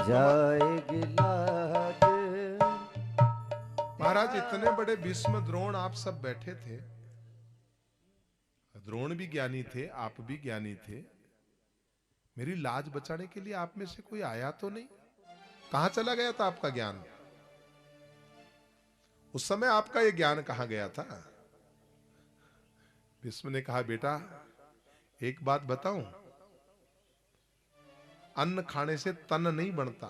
जाएगी लाज। महाराज इतने बड़े भीष्म द्रोण आप सब बैठे थे, द्रोण भी ज्ञानी थे, आप भी ज्ञानी थे, मेरी लाज बचाने के लिए आप में से कोई आया तो नहीं? कहां चला गया था आपका ज्ञान? उस समय आपका यह ज्ञान कहां गया था? भीष्म ने कहा, बेटा एक बात बताऊं, अन्न खाने से तन नहीं बनता,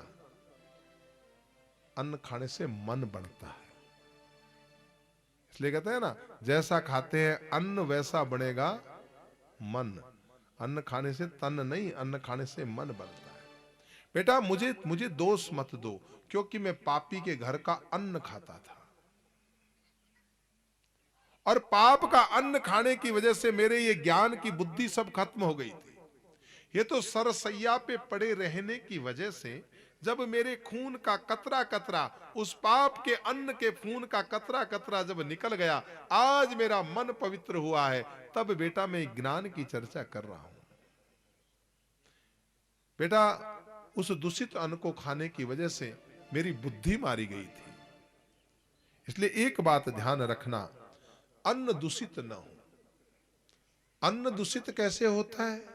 अन्न खाने से मन बनता है। इसलिए कहते हैं ना, जैसा खाते हैं अन्न वैसा बनेगा मन। अन्न खाने से तन नहीं, अन्न खाने से मन बनता है। बेटा मुझे दोष मत दो, क्योंकि मैं पापी के घर का अन्न खाता था, और पाप का अन्न खाने की वजह से मेरे ये ज्ञान की बुद्धि सब खत्म हो गई थी। ये तो सरसैया पे पड़े रहने की वजह से जब मेरे खून का कतरा कतरा, उस पाप के अन्न के खून का कतरा कतरा जब निकल गया, आज मेरा मन पवित्र हुआ है, तब बेटा मैं ज्ञान की चर्चा कर रहा हूं। बेटा उस दूषित अन्न को खाने की वजह से मेरी बुद्धि मारी गई थी। इसलिए एक बात ध्यान रखना, अन्न दूषित न हो। अन्न दूषित कैसे होता है?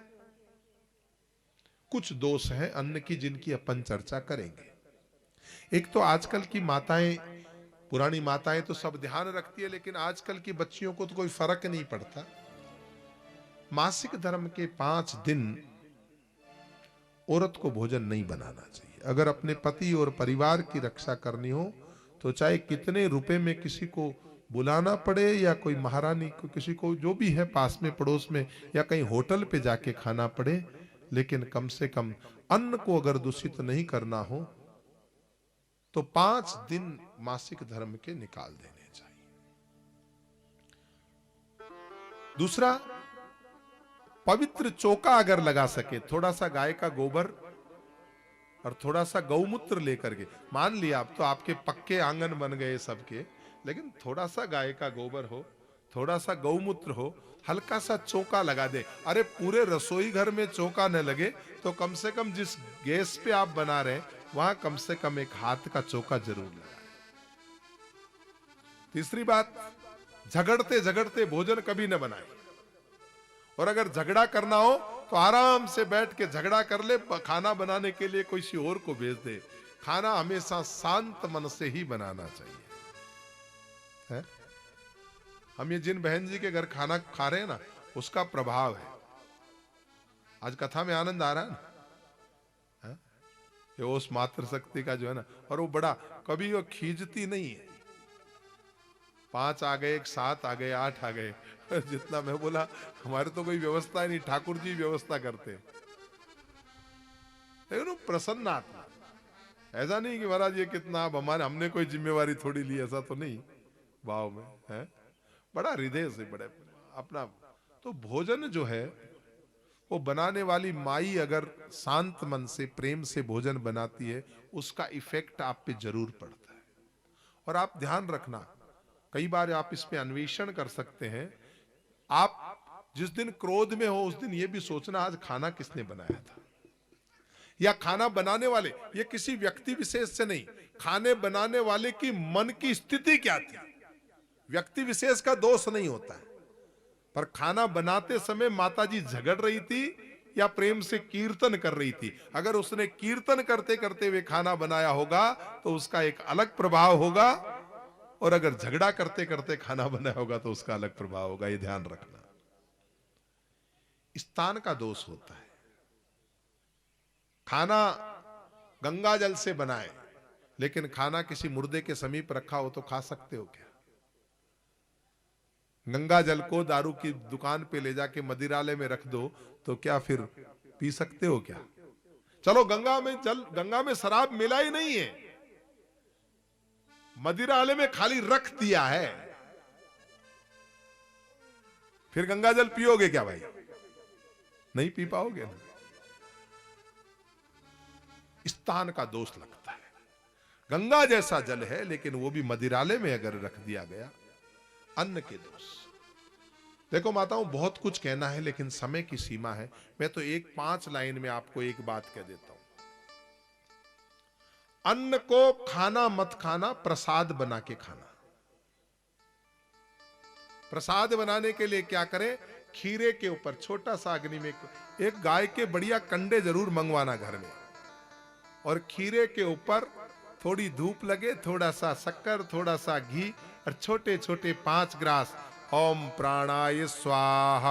कुछ दोष हैं अन्न की जिनकी अपन चर्चा करेंगे। एक तो आजकल की माताएं, पुरानी माताएं तो सब ध्यान रखती है, लेकिन आजकल की बच्चियों को तो कोई फर्क नहीं पड़ता। मासिक धर्म के 5 दिन औरत को भोजन नहीं बनाना चाहिए। अगर अपने पति और परिवार की रक्षा करनी हो तो चाहे कितने रुपए में किसी को बुलाना पड़े, या कोई महारानी को, किसी को जो भी है पास में पड़ोस में, या कहीं होटल पे जाके खाना पड़े, लेकिन कम से कम अन्न को अगर दूषित नहीं करना हो तो 5 दिन मासिक धर्म के निकाल देने चाहिए। दूसरा, पवित्र चौका अगर लगा सके, थोड़ा सा गाय का गोबर और थोड़ा सा गौमूत्र लेकर के, मान लिया अब तो आपके पक्के आंगन बन गए सबके, लेकिन थोड़ा सा गाय का गोबर हो, थोड़ा सा गौमूत्र हो, हल्का सा चौका लगा दे। अरे पूरे रसोई घर में चौका न लगे तो कम से कम जिस गैस पे आप बना रहे हैं वहां कम से कम एक हाथ का चौका जरूर लगाए। तीसरी बात, झगड़ते झगड़ते भोजन कभी न बनाए, और अगर झगड़ा करना हो तो आराम से बैठ के झगड़ा कर ले, खाना बनाने के लिए कोई और को भेज दे। खाना हमेशा शांत मन से ही बनाना चाहिए है? हम ये जिन बहन जी के घर खाना खा रहे हैं ना, उसका प्रभाव है। आज कथा में आनंद आ रहा है ना, ये उस मातृ शक्ति का जो है ना, और वो बड़ा कभी वो खींचती नहीं है। 5 आ गए, 7 आ गए, 8 आ गए, जितना मैं बोला हमारे तो कोई व्यवस्था ही नहीं, ठाकुर जी व्यवस्था करते। लेकिन प्रसन्न आत्मा, ऐसा नहीं कि महाराज ये कितना, अब हमारे हमने कोई जिम्मेवारी थोड़ी ली, ऐसा तो नहीं भाव में है, बड़ा हृदय से बड़े अपना। तो भोजन जो है वो बनाने वाली माई अगर शांत मन से प्रेम से भोजन बनाती है, उसका इफेक्ट आप पे जरूर पड़ता है। और आप ध्यान रखना, कई बार आप इस पे अन्वेषण कर सकते हैं। आप जिस दिन क्रोध में हो उस दिन ये भी सोचना आज खाना किसने बनाया था, या खाना बनाने वाले, ये किसी व्यक्ति विशेष से नहीं, खाने बनाने वाले की मन की स्थिति क्या थी। व्यक्ति विशेष का दोष नहीं होता है, पर खाना बनाते समय माताजी झगड़ रही थी या प्रेम से कीर्तन कर रही थी। अगर उसने कीर्तन करते करते हुए खाना बनाया होगा तो उसका एक अलग प्रभाव होगा, और अगर झगड़ा करते करते खाना बनाया होगा तो उसका अलग प्रभाव होगा। ये ध्यान रखना। स्थान का दोष होता है। खाना गंगा जल से बनाए, लेकिन खाना किसी मुर्दे के समीप रखा हो तो खा सकते हो क्या? गंगा जल को दारू की दुकान पे ले जाके मदिरालय में रख दो तो क्या फिर पी सकते हो क्या? चलो गंगा में शराब मिला ही नहीं है, मदिरालय में खाली रख दिया है, फिर गंगा जल पियोगे क्या भाई? नहीं पी पाओगे ना। स्थान का दोष लगता है। गंगा जैसा जल है लेकिन वो भी मदिरालय में अगर रख दिया गया, अन्न के दोष। देखो माताओं, बहुत कुछ कहना है लेकिन समय की सीमा है। मैं तो 5 लाइन में आपको एक बात कह देता हूं। अन्न को खाना मत खाना, प्रसाद बना के खाना। प्रसाद बनाने के लिए क्या करें? खीरे के ऊपर छोटा सा अग्नि में एक गाय के बढ़िया कंडे जरूर मंगवाना घर में, और खीरे के ऊपर थोड़ी धूप लगे, थोड़ा सा शक्कर, थोड़ा सा घी, और छोटे छोटे 5 ग्रास ओम प्राणाय स्वाहा।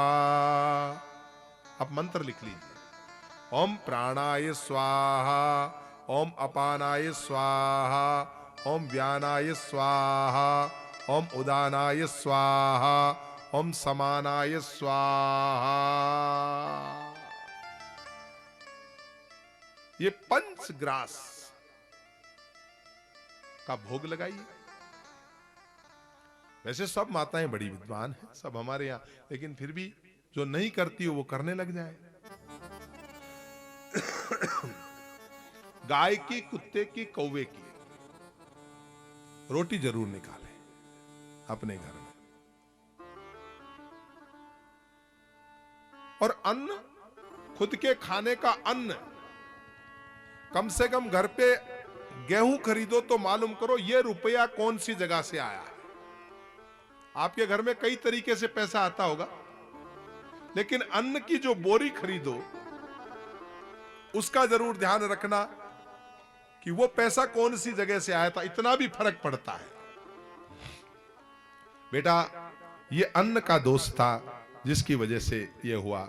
आप मंत्र लिख लीजिए। ओम प्राणाय स्वाहा, ओम अपानाय स्वाहा, ओम व्यानाय स्वाहा, ओम उदानाय स्वाहा, ओम समानाय स्वाहा। ये 5 ग्रास का भोग लगाइए। वैसे सब माताएं बड़ी विद्वान हैं, सब हमारे यहां, लेकिन फिर भी जो नहीं करती हो वो करने लग जाए। गाय की, कुत्ते की, कौवे की रोटी जरूर निकालें अपने घर में। और अन्न, खुद के खाने का अन्न, कम से कम घर पे गेहूं खरीदो तो मालूम करो ये रुपया कौन सी जगह से आया है। आपके घर में कई तरीके से पैसा आता होगा, लेकिन अन्न की जो बोरी खरीदो उसका जरूर ध्यान रखना कि वो पैसा कौन सी जगह से आया था। इतना भी फर्क पड़ता है। बेटा, ये अन्न का दोष था जिसकी वजह से ये हुआ।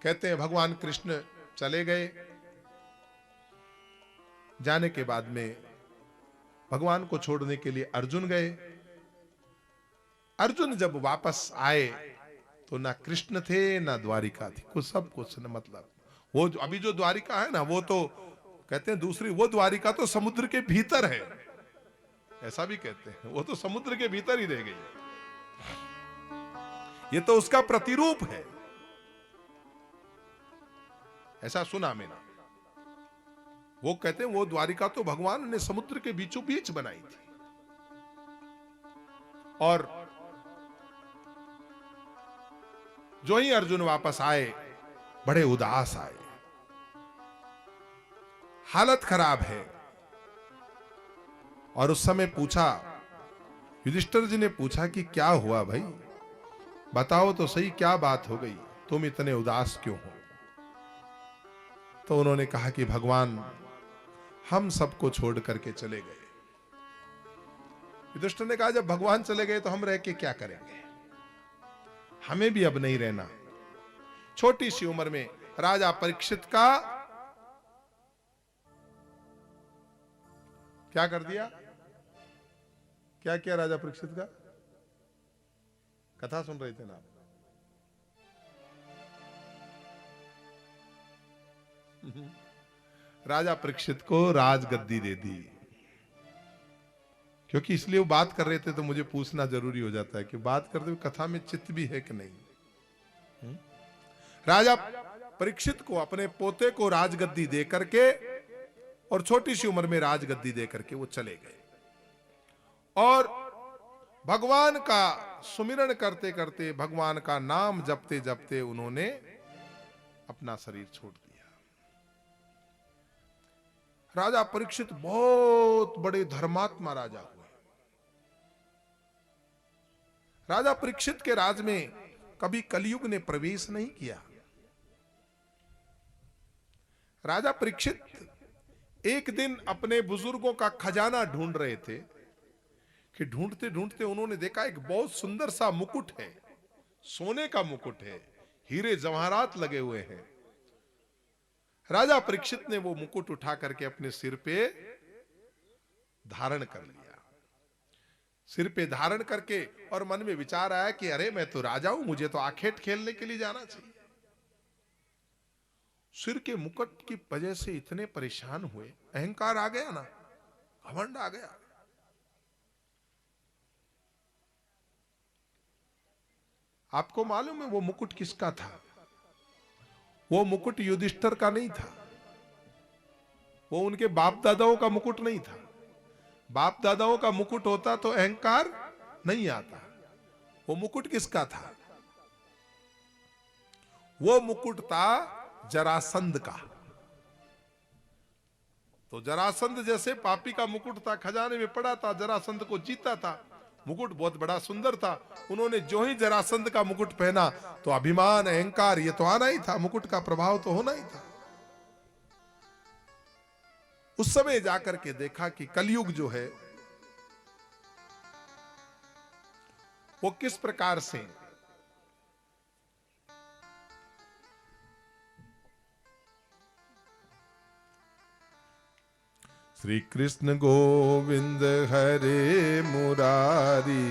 कहते हैं भगवान कृष्ण चले गए। जाने के बाद में भगवान को छोड़ने के लिए अर्जुन गए। अर्जुन जब वापस आए तो ना कृष्ण थे ना द्वारिका थी, कुछ सब कुछ न, मतलब वो अभी जो द्वारिका है ना, वो तो कहते हैं दूसरी, वो द्वारिका तो समुद्र के भीतर है, ऐसा भी कहते हैं। वो तो समुद्र के भीतर ही रह गई, ये तो उसका प्रतिरूप है, ऐसा सुना मैंने। वो कहते हैं वो द्वारिका तो भगवान ने समुद्र के बीचों बीच बनाई थी। और जो ही अर्जुन वापस आए बड़े उदास आए, हालत खराब है। और उस समय पूछा, युधिष्ठिर जी ने पूछा कि क्या हुआ भाई, बताओ तो सही क्या बात हो गई, तुम इतने उदास क्यों हो? तो उन्होंने कहा कि भगवान हम सबको छोड़ करके चले गए। युधिष्ठिर ने कहा जब भगवान चले गए तो हम रह के क्या करेंगे, हमें भी अब नहीं रहना। छोटी सी उम्र में राजा परीक्षित का क्या कर दिया? क्या किया राजा परीक्षित का? कथा सुन रहे थे ना? राजा परीक्षित को राजगद्दी दे दी। क्योंकि इसलिए वो बात कर रहे थे तो मुझे पूछना जरूरी हो जाता है कि बात करते हुए कथा में चित्त भी है कि नहीं। राजा परीक्षित को अपने पोते को राजगद्दी दे करके और छोटी सी उम्र में राजगद्दी दे करके वो चले गए और भगवान का सुमिरन करते करते, भगवान का नाम जपते जपते उन्होंने अपना शरीर छोड़ दिया। राजा परीक्षित बहुत बड़े धर्मात्मा राजा हुए। राजा परीक्षित के राज में कभी कलयुग ने प्रवेश नहीं किया। राजा परीक्षित एक दिन अपने बुजुर्गों का खजाना ढूंढ रहे थे कि ढूंढते ढूंढते उन्होंने देखा एक बहुत सुंदर सा मुकुट है, सोने का मुकुट है, हीरे जवाहरात लगे हुए हैं। राजा परीक्षित ने वो मुकुट उठा करके अपने सिर पे धारण कर लिया। सिर पे धारण करके और मन में विचार आया कि अरे मैं तो राजा हूं, मुझे तो आखेट खेलने के लिए जाना चाहिए। सिर के मुकुट की वजह से इतने परेशान हुए, अहंकार आ गया ना, घमंड आ गया। आपको मालूम है वो मुकुट किसका था? वो मुकुट युधिष्ठिर का नहीं था, वो उनके बाप दादाओं का मुकुट नहीं था। बाप दादाओं का मुकुट होता तो अहंकार नहीं आता। वो मुकुट किसका था? वो मुकुट था जरासंध का। तो जरासंध जैसे पापी का मुकुट था, खजाने में पड़ा था, जरासंध को जीता था। मुकुट बहुत बड़ा सुंदर था। उन्होंने जो ही जरासंध का मुकुट पहना तो अभिमान, अहंकार ये तो आना ही था, मुकुट का प्रभाव तो होना ही था। उस समय जाकर के देखा कि कलयुग जो है वो किस प्रकार से श्री कृष्ण गोविंद हरे मुरारी,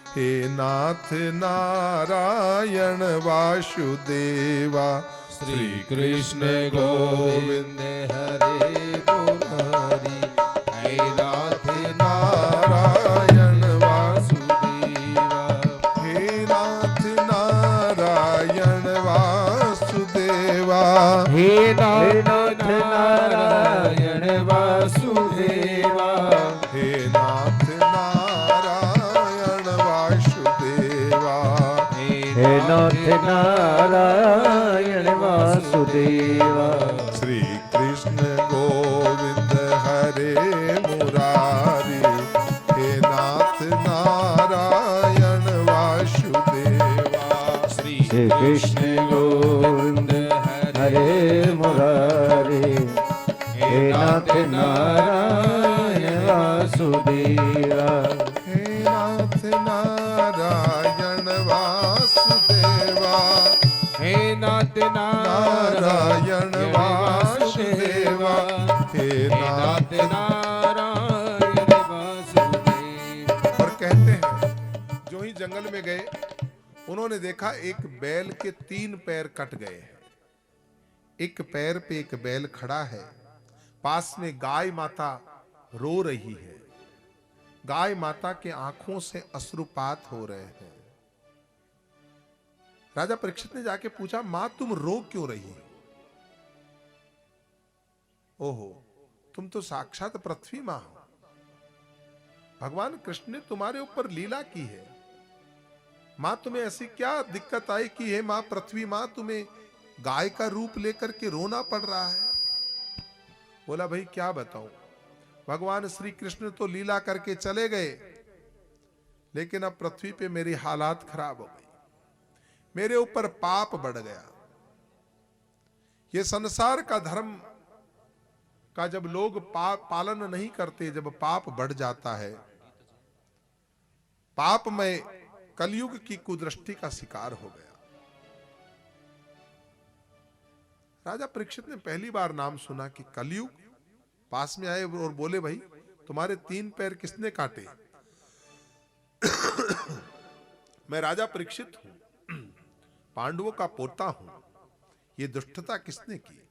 हे नाथ नारायण वासुदेवा। श्री कृष्ण गोविंद हरे मुरारी, हे नाथ नारायण वासुदेवा। हे नाथ नारायण वासुदेवा। हे नाथ नारायण वासुदेवा। हे नाथ नारायण वासुदेवा। हे नाथ नारायण वासुदेवा। श्री कृष्ण गोविंद हरे मुरारी, हे नाथ नारायण वासुदेवा। श्री कृष्ण गोविंद हरे मुरारी, हे नाथ नारायण वासुदेवा। हे नाथ नारायण वासुदेवा। हे नाथ नारायण वासुदेवा। हे नाथ। नारायण वासुदेवा। और कहते हैं जो ही जंगल में गए उन्होंने देखा एक बैल के 3 पैर कट गए हैं। एक पैर पे एक बैल खड़ा है, पास में गाय माता रो रही है। गाय माता के आंखों से अश्रुपात हो रहे हैं। राजा परीक्षित ने जाके पूछा, मां तुम रो क्यों रही हो? ओहो, तुम तो साक्षात पृथ्वी मां हो। भगवान कृष्ण ने तुम्हारे ऊपर लीला की है। मां तुम्हें ऐसी क्या दिक्कत आई कि हे मां पृथ्वी मां तुम्हें गाय का रूप लेकर के रोना पड़ रहा है? बोला भाई क्या बताऊं, भगवान श्री कृष्ण तो लीला करके चले गए, लेकिन अब पृथ्वी पे मेरी हालात खराब हो गई, मेरे ऊपर पाप बढ़ गया। ये संसार का धर्म का जब लोग पालन नहीं करते, जब पाप बढ़ जाता है, पाप में कलयुग की कुदृष्टि का शिकार हो गया। राजा परीक्षित ने पहली बार नाम सुना कि कलयुग। पास में आए और बोले, भाई तुम्हारे 3 पैर किसने काटे? मैं राजा परीक्षित हूं, पांडवों का पोता हूं, ये दुष्टता किसने की?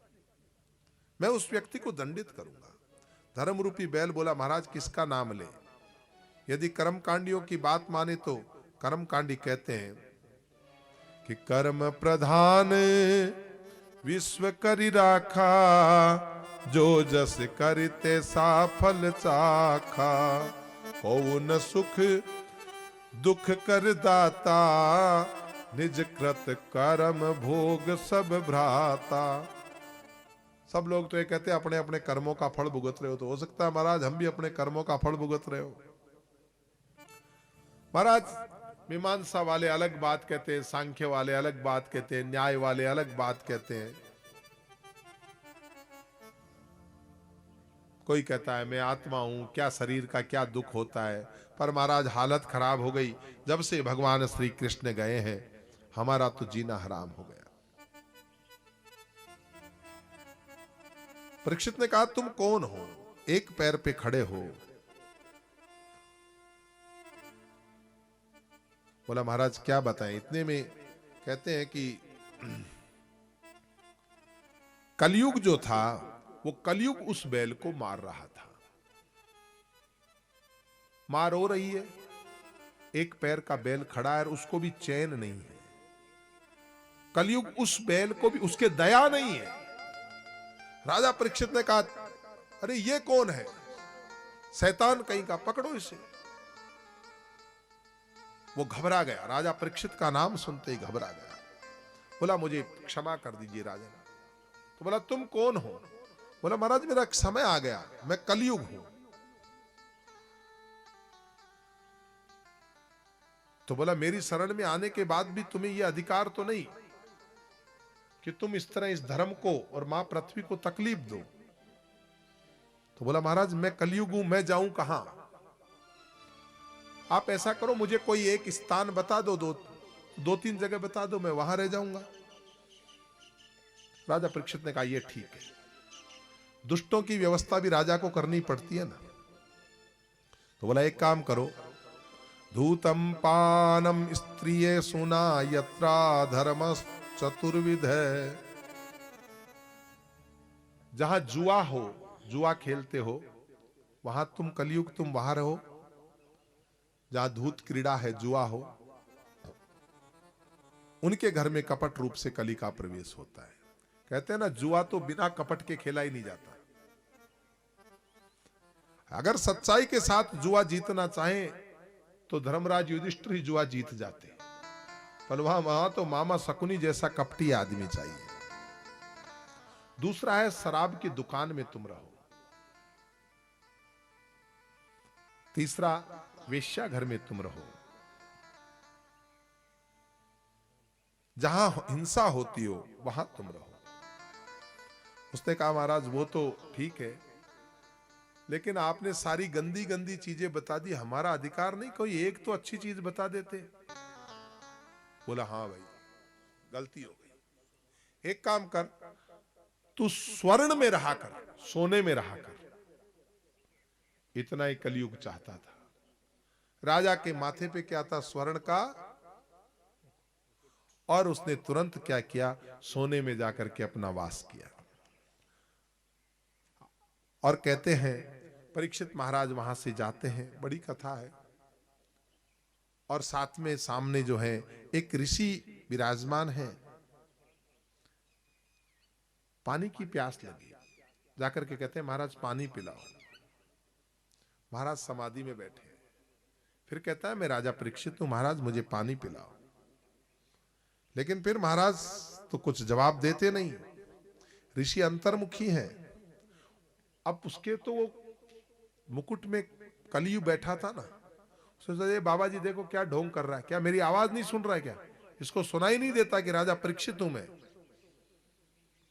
मैं उस व्यक्ति को दंडित करूंगा। धर्म रूपी बैल बोला, महाराज किसका नाम ले? यदि कर्मकांडियों की बात माने तो कर्मकांडी कहते हैं कि कर्म प्रधान विश्व करि राखा, जो जस करते सा फल चाखा। कौन सुख दुख कर दाता, निज कृत कर्म भोग सब भ्राता। सब लोग तो ये कहते हैं अपने अपने कर्मों का फल भुगत रहे हो, तो हो सकता है महाराज हम भी अपने कर्मों का फल भुगत रहे हो। महाराज मीमांसा वाले अलग बात कहते हैं, सांख्य वाले अलग बात कहते हैं, न्याय वाले अलग बात कहते हैं। कोई कहता है मैं आत्मा हूं, क्या शरीर का क्या दुख होता है। पर महाराज हालत खराब हो गई जब से भगवान श्री कृष्ण गए हैं, हमारा तो जीना हराम हो गया। परीक्षित ने कहा तुम कौन हो, एक पैर पे खड़े हो। बोला महाराज क्या बताएं। इतने में कहते हैं कि कलयुग जो था वो कलयुग उस बैल को मार रहा था। मार हो रही है, एक पैर का बैल खड़ा है और उसको भी चैन नहीं है। कलयुग उस बैल को भी, उसके दया नहीं है। राजा परीक्षित ने कहा अरे ये कौन है, शैतान कहीं का, पकड़ो इसे। वो घबरा गया, राजा परीक्षित का नाम सुनते ही घबरा गया। बोला मुझे क्षमा कर दीजिए राजा। तो बोला तुम कौन हो। बोला महाराज मेरा समय आ गया, मैं कलयुग हूं। तो बोला मेरी शरण में आने के बाद भी तुम्हें यह अधिकार तो नहीं कि तुम इस तरह इस धर्म को और मां पृथ्वी को तकलीफ दो। तो बोला महाराज मैं कलयुग हूं, मैं जाऊं कहां। आप ऐसा करो मुझे कोई एक स्थान बता दो, दो तीन जगह बता दो, मैं वहां रह जाऊंगा। राजा परीक्षित ने कहा यह ठीक है। दुष्टों की व्यवस्था भी राजा को करनी पड़ती है ना। तो बोला एक काम करो, धूतम पानम स्त्रिये सुना यत्रा धर्म चतुर्विध है। जहां जुआ हो, जुआ खेलते हो, वहां तुम कलयुग तुम वहां रहो। जहां धूत क्रीड़ा है, जुआ हो, उनके घर में कपट रूप से कली का प्रवेश होता है। कहते हैं ना जुआ तो बिना कपट के खेला ही नहीं जाता। अगर सच्चाई के साथ जुआ जीतना चाहें तो धर्मराज युधिष्ठिर ही जुआ जीत जाते, पर वहां तो मामा शकुनी जैसा कपटी आदमी चाहिए। दूसरा है शराब की दुकान में तुम रहो। तीसरा वेश्या घर में तुम रहो। जहां हिंसा होती हो वहां तुम रहो। उसने कहा महाराज वो तो ठीक है, लेकिन आपने सारी गंदी गंदी चीजें बता दी, हमारा अधिकार नहीं, कोई एक तो अच्छी चीज बता देते। बोला हाँ भाई गलती हो गई, एक काम कर, तू स्वर्ण में रहा कर, सोने में रहा कर। इतना ही कलयुग चाहता था। राजा के माथे पे क्या था, स्वर्ण का, और उसने तुरंत क्या किया, सोने में जाकर के अपना वास किया। और कहते हैं परीक्षित महाराज वहां से जाते हैं, बड़ी कथा है। और साथ में सामने जो है एक ऋषि विराजमान है। पानी की प्यास लगी, जाकर के कहते हैं महाराज पानी पिलाओ। महाराज समाधि में बैठे। फिर कहता है मैं राजा परीक्षित हूं, महाराज मुझे पानी पिलाओ। लेकिन फिर महाराज तो कुछ जवाब देते नहीं। ऋषि अंतर्मुखी हैं। अब उसके तो वो मुकुट में कलियुग बैठा था ना, सोचा ये बाबा जी देखो क्या ढोंग कर रहा है, क्या मेरी आवाज नहीं सुन रहा है, क्या इसको सुनाई नहीं देता कि राजा परीक्षित हूं मैं।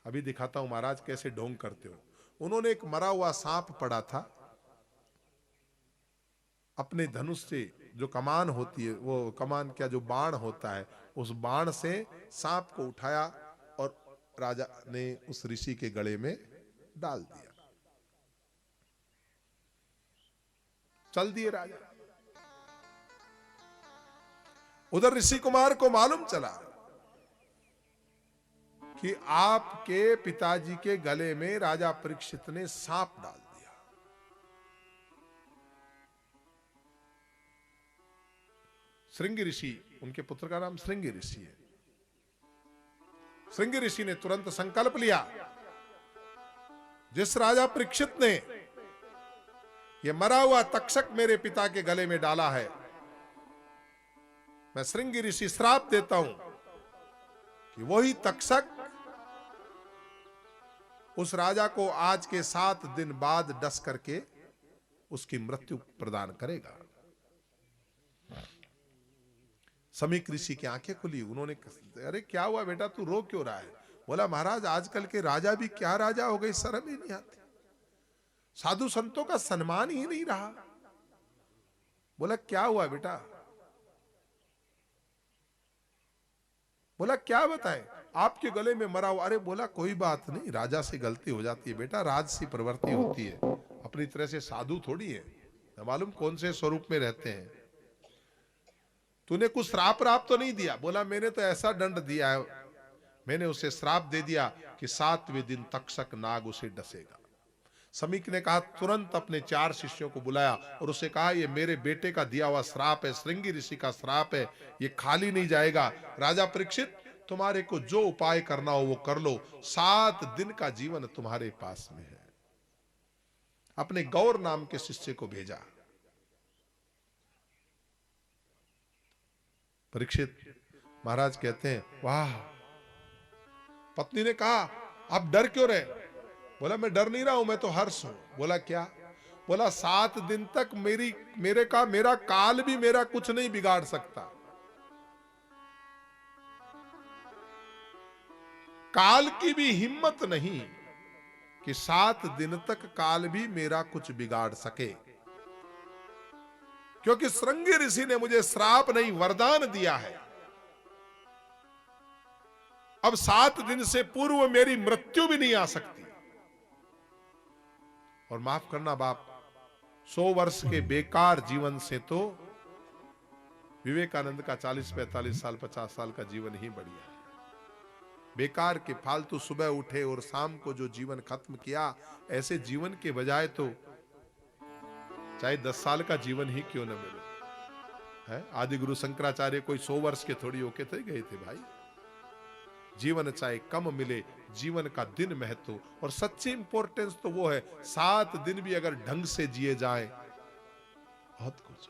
अभी दिखाता हूं महाराज कैसे ढोंग करते हो। उन्होंने एक मरा हुआ सांप पड़ा था, अपने धनुष से जो कमान होती है, वो कमान क्या जो बाण होता है, उस बाण से सांप को उठाया और राजा ने उस ऋषि के गले में डाल दिया। चल दिए राजा। उधर ऋषि कुमार को मालूम चला कि आपके पिताजी के गले में राजा परीक्षित ने सांप डाल दिया। श्रृंगी ऋषि, उनके पुत्र का नाम श्रृंगी ऋषि है। श्रृंगी ऋषि ने तुरंत संकल्प लिया, जिस राजा परीक्षित ने ये मरा हुआ तक्षक मेरे पिता के गले में डाला है, मैं श्रृंगी ऋषि श्राप देता हूं कि वही तक्षक उस राजा को आज के 7 दिन बाद डस करके उसकी मृत्यु प्रदान करेगा। समीक ऋषि की आंखें खुली। उन्होंने, अरे क्या हुआ बेटा, तू रो क्यों रहा है? बोला, महाराज आजकल के राजा भी क्या राजा हो गए, शर्म ही नहीं आती, साधु संतों का सम्मान ही नहीं रहा। बोला, क्या हुआ बेटा? बोला, क्या बताएं, आपके गले में मरा हुआ। अरे बोला, कोई बात नहीं, राजा से गलती हो जाती है बेटा, राजसी प्रवृत्ति होती है, अपनी तरह से साधु थोड़ी है, न मालूम कौन से स्वरूप में रहते हैं। तूने कुछ श्राप राप तो नहीं दिया? बोला, मैंने तो ऐसा दंड दिया है, मैंने उसे श्राप दे दिया कि 7वें दिन तक्षक नाग उसे डसेगा। समीक ने कहा, तुरंत अपने 4 शिष्यों को बुलाया और उसे कहा, ये मेरे बेटे का दिया हुआ श्राप है, श्रृंगी ऋषि का श्राप है, ये खाली नहीं जाएगा। राजा परीक्षित, तुम्हारे को जो उपाय करना हो वो कर लो, 7 दिन का जीवन तुम्हारे पास में है। अपने गौर नाम के शिष्य को भेजा। परीक्षित महाराज कहते हैं, वाह। पत्नी ने कहा, आप डर क्यों रहे? बोला, मैं डर नहीं रहा हूं, मैं तो हर्ष हूं। बोला, क्या? बोला, 7 दिन तक मेरा काल भी मेरा कुछ नहीं बिगाड़ सकता। काल की भी हिम्मत नहीं कि 7 दिन तक काल भी मेरा कुछ बिगाड़ सके, क्योंकि श्रृंगी ऋषि ने मुझे श्राप नहीं वरदान दिया है। अब 7 दिन से पूर्व मेरी मृत्यु भी नहीं आ सकती। और माफ करना बाप, 100 वर्ष के बेकार जीवन से तो विवेकानंद का 40-45 साल 50 साल का जीवन ही बढ़िया है। बेकार के फालतू सुबह उठे और शाम को जो जीवन खत्म किया, ऐसे जीवन के बजाय तो चाहे 10 साल का जीवन ही क्यों न मिले है। आदि गुरु शंकराचार्य कोई 100 वर्ष के थोड़ी होके थे गए थे भाई। जीवन चाहे कम मिले, जीवन का दिन महत्व, और सच्ची इंपॉर्टेंस तो वो है 7 दिन भी अगर ढंग से जिए जाए बहुत कुछ।